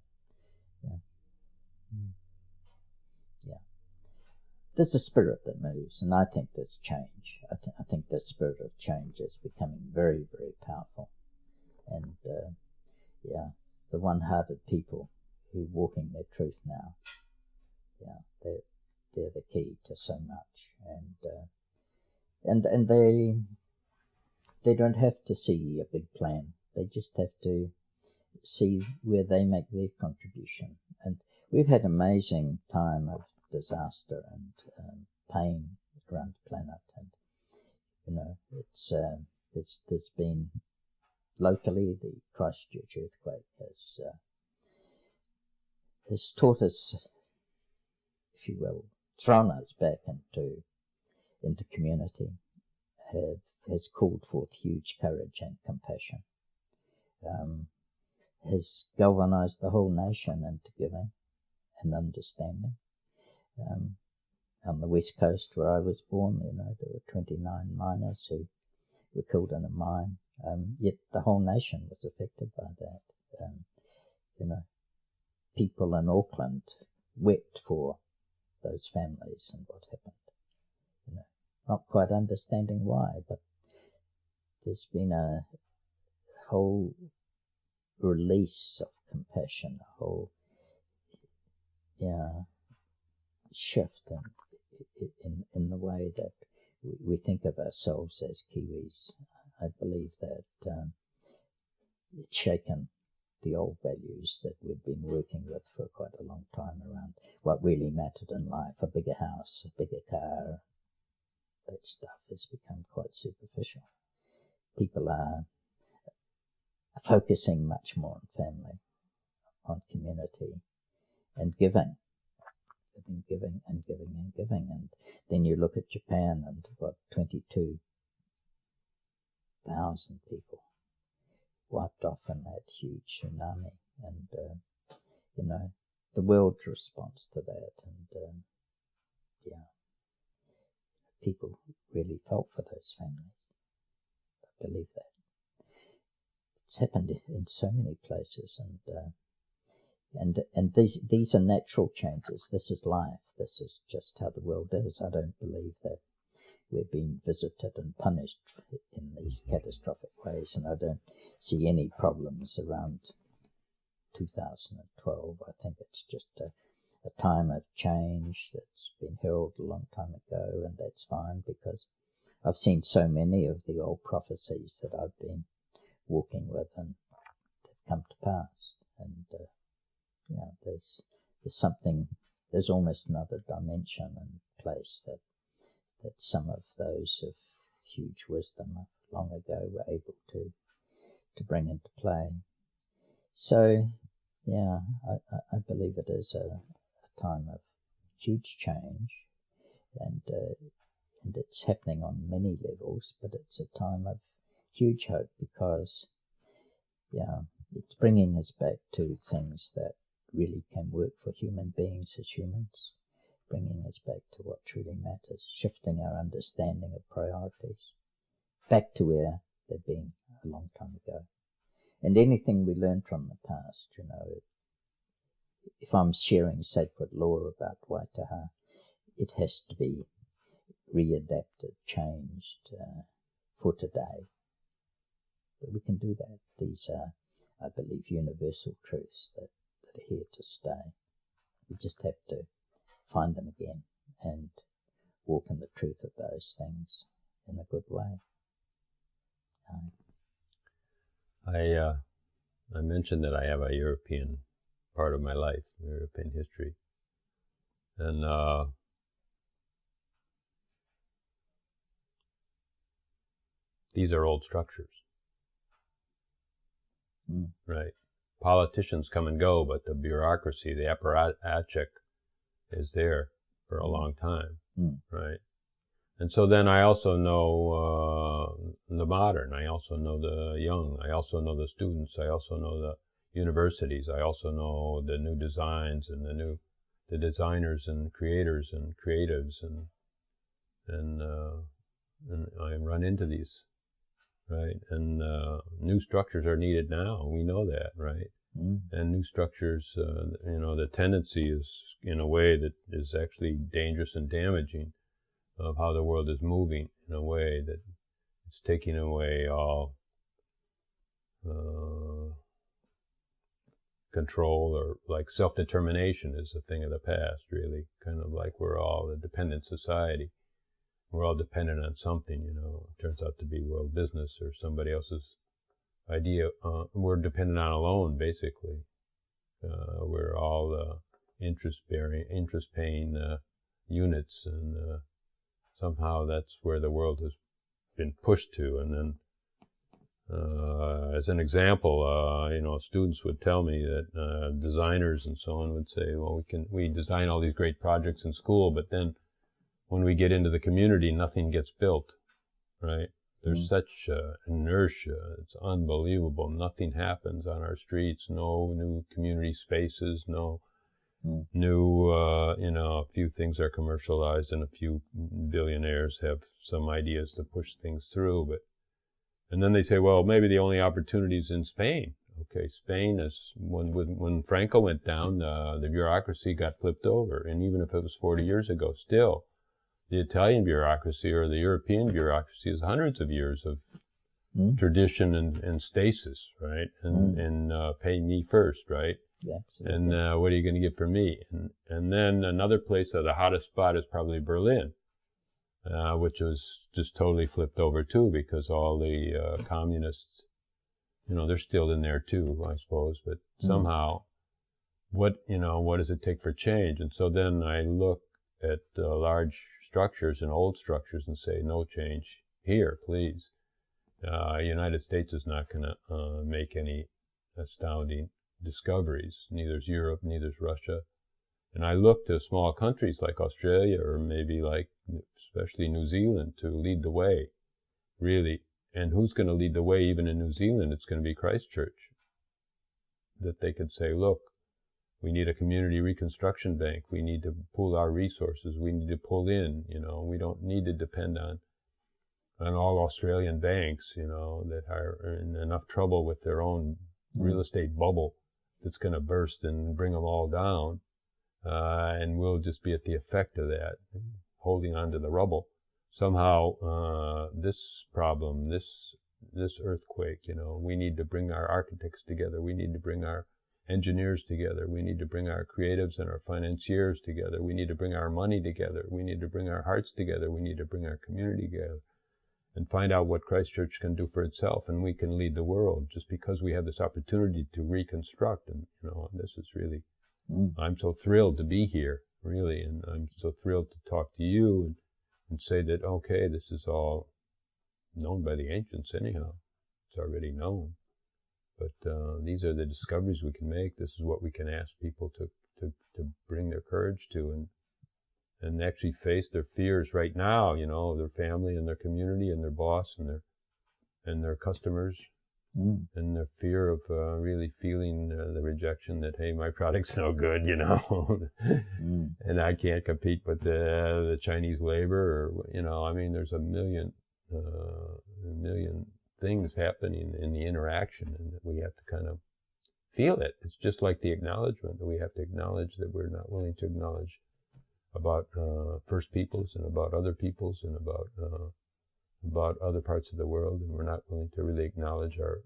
There's a spirit that moves, and I think there's change. I think the spirit of change is becoming very, very powerful. And, the one-hearted people who are walking their truth now, they're the key to so much. And they don't have to see a big plan. They just have to see where they make their contribution. And we've had amazing time of disaster and pain around the planet, and there's been locally the Christchurch earthquake has taught us if you will, thrown us back into community, has called forth huge courage and compassion, has galvanized the whole nation into giving and understanding. On the west coast where I was born, there were 29 miners who were killed in a mine, yet the whole nation was affected by that. People in Auckland wept for those families and what happened. Not quite understanding why, but there's been a whole release of compassion, a whole shift in the way that we think of ourselves as Kiwis. I believe that it's shaken the old values that we've been working with for quite a long time around what really mattered in life. A bigger house, a bigger car, that stuff has become quite superficial. People are focusing much more on family, on community, and giving. Giving and giving and giving. And then you look at Japan and what, 22,000 people wiped off in that huge tsunami. And, the world's response to that. And, people really felt for those families. I believe that. It's happened in so many places, and these are natural changes. This is life. This is just how the world is. I don't believe that we're being visited and punished in these catastrophic ways, and I don't see any problems around 2012. I think it's just a time of change that's been heralded a long time ago, and that's fine, because I've seen so many of the old prophecies that I've been walking with and they've come to pass. And there's almost another dimension and place that some of those of huge wisdom of long ago were able to bring into play. So, I believe it is a time of huge change, and it's happening on many levels, but it's a time of huge hope, because, it's bringing us back to things that really can work for human beings as humans, bringing us back to what truly matters, shifting our understanding of priorities back to where they've been a long time ago. And anything we learn from the past, if I'm sharing sacred lore about Waitaha, it has to be readapted, changed for today. But we can do that. These are, I believe, universal truths that are here to stay. We just have to find them again and walk in the truth of those things in a good way. I mentioned that I have a European part of my life, European history, and these are old structures, right? Politicians come and go, but the bureaucracy, the apparatchik, is there for a long time, right? And so then I also know the modern, I also know the young, I also know the students, I also know the universities, I also know the new designs and the designers and creators and creatives, and I run into these, right? And new structures are needed now, we know that, right? And new structures, the tendency is in a way that is actually dangerous and damaging of how the world is moving, in a way that it's taking away all control, or like self-determination is a thing of the past, really. Kind of like we're all a dependent society. We're all dependent on something, It turns out to be world business or somebody else's idea. We're dependent on a loan, basically. We're all interest-paying units, and somehow that's where the world has been pushed to. And then As an example, students would tell me that designers and so on would say, well, we design all these great projects in school, but then when we get into the community, nothing gets built, right? There's such inertia. It's unbelievable. Nothing happens on our streets. No new community spaces. No new, a few things are commercialized and a few billionaires have some ideas to push things through. And then they say, well, maybe the only opportunity is in Spain. Okay, Spain is, when Franco went down, the bureaucracy got flipped over. And even if it was 40 years ago, still, the Italian bureaucracy or the European bureaucracy is hundreds of years of tradition and stasis, right? And pay me first, right? Yeah, absolutely. And what are you going to get from me? And then another place, the hottest spot is probably Berlin, which was just totally flipped over too, because all the communists, they're still in there too, I suppose. But somehow, what does it take for change? And so then I look at large structures and old structures and say, no change here, please. United States is not going to make any astounding discoveries. Neither's Europe, neither's Russia. And I look to small countries like Australia or maybe like especially New Zealand to lead the way, really. And who's going to lead the way even in New Zealand? It's going to be Christchurch. That they could say, look, we need a community reconstruction bank. We need to pool our resources. We need to pull in, we don't need to depend on all Australian banks, that are in enough trouble with their own real estate bubble that's going to burst and bring them all down. And we'll just be at the effect of that, holding on to the rubble. Somehow, this problem, this earthquake, we need to bring our architects together. We need to bring our engineers together. We need to bring our creatives and our financiers together. We need to bring our money together. We need to bring our hearts together. We need to bring our community together and find out what Christchurch can do for itself, and we can lead the world just because we have this opportunity to reconstruct. And, this is really, I'm so thrilled to be here, really, and I'm so thrilled to talk to you and say that, okay, this is all known by the ancients anyhow. It's already known. But these are the discoveries we can make. This is what we can ask people to bring their courage to and actually face their fears right now, their family and their community and their boss and their customers and their fear of really feeling the rejection that, hey, my product's no good, and I can't compete with the Chinese labor or, there's a million things happening in the interaction, and that we have to kind of feel it. It's just like the acknowledgement that we have to acknowledge that we're not willing to acknowledge about First Peoples and about other peoples and about other parts of the world, and we're not willing to really acknowledge our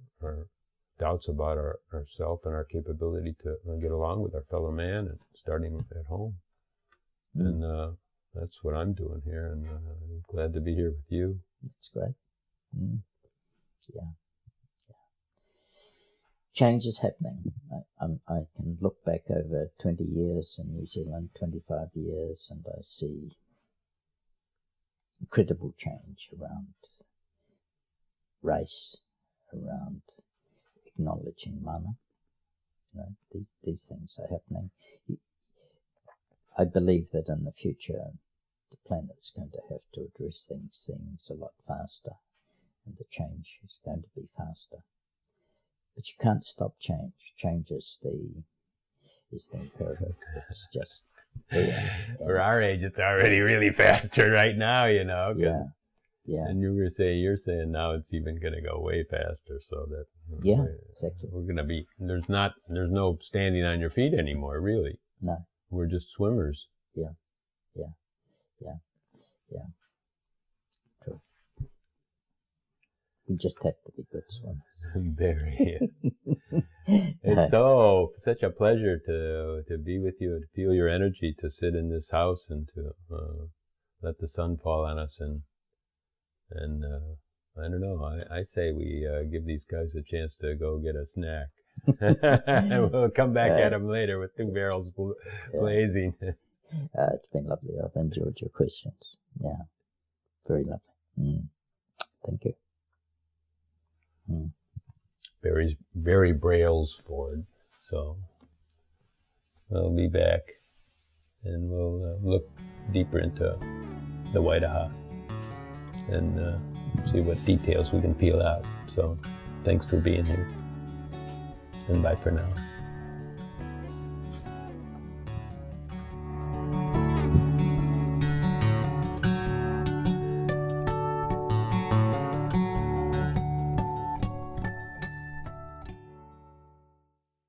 doubts about ourself and our capability to get along with our fellow man, and starting at home. And that's what I'm doing here, and I'm glad to be here with you. That's great. Yeah. Change is happening. I can look back over 20 years in New Zealand, 25 years, and I see incredible change around race, around acknowledging mana. These things are happening. I believe that in the future, the planet's going to have to address things a lot faster, and the change is going to be faster. But you can't stop change. Change is the imperative. It's just there. For our age, it's already really faster right now, Yeah. And you're saying now it's even going to go way faster, so that exactly. We're going to be there's no standing on your feet anymore, really. No. We're just swimmers. Yeah. True. We just have to be good swimmers. Very. It's such a pleasure to be with you and to feel your energy, to sit in this house and to let the sun fall on us, and I don't know. I say we give these guys a chance to go get a snack. And we'll come back at them later with 2 barrels blazing. It's been lovely. I've enjoyed your questions. Yeah, very lovely. Thank you. Very Brailsford. So we'll be back and we'll look deeper into the Waitaha and see what details we can peel out. So thanks for being here, and bye for now.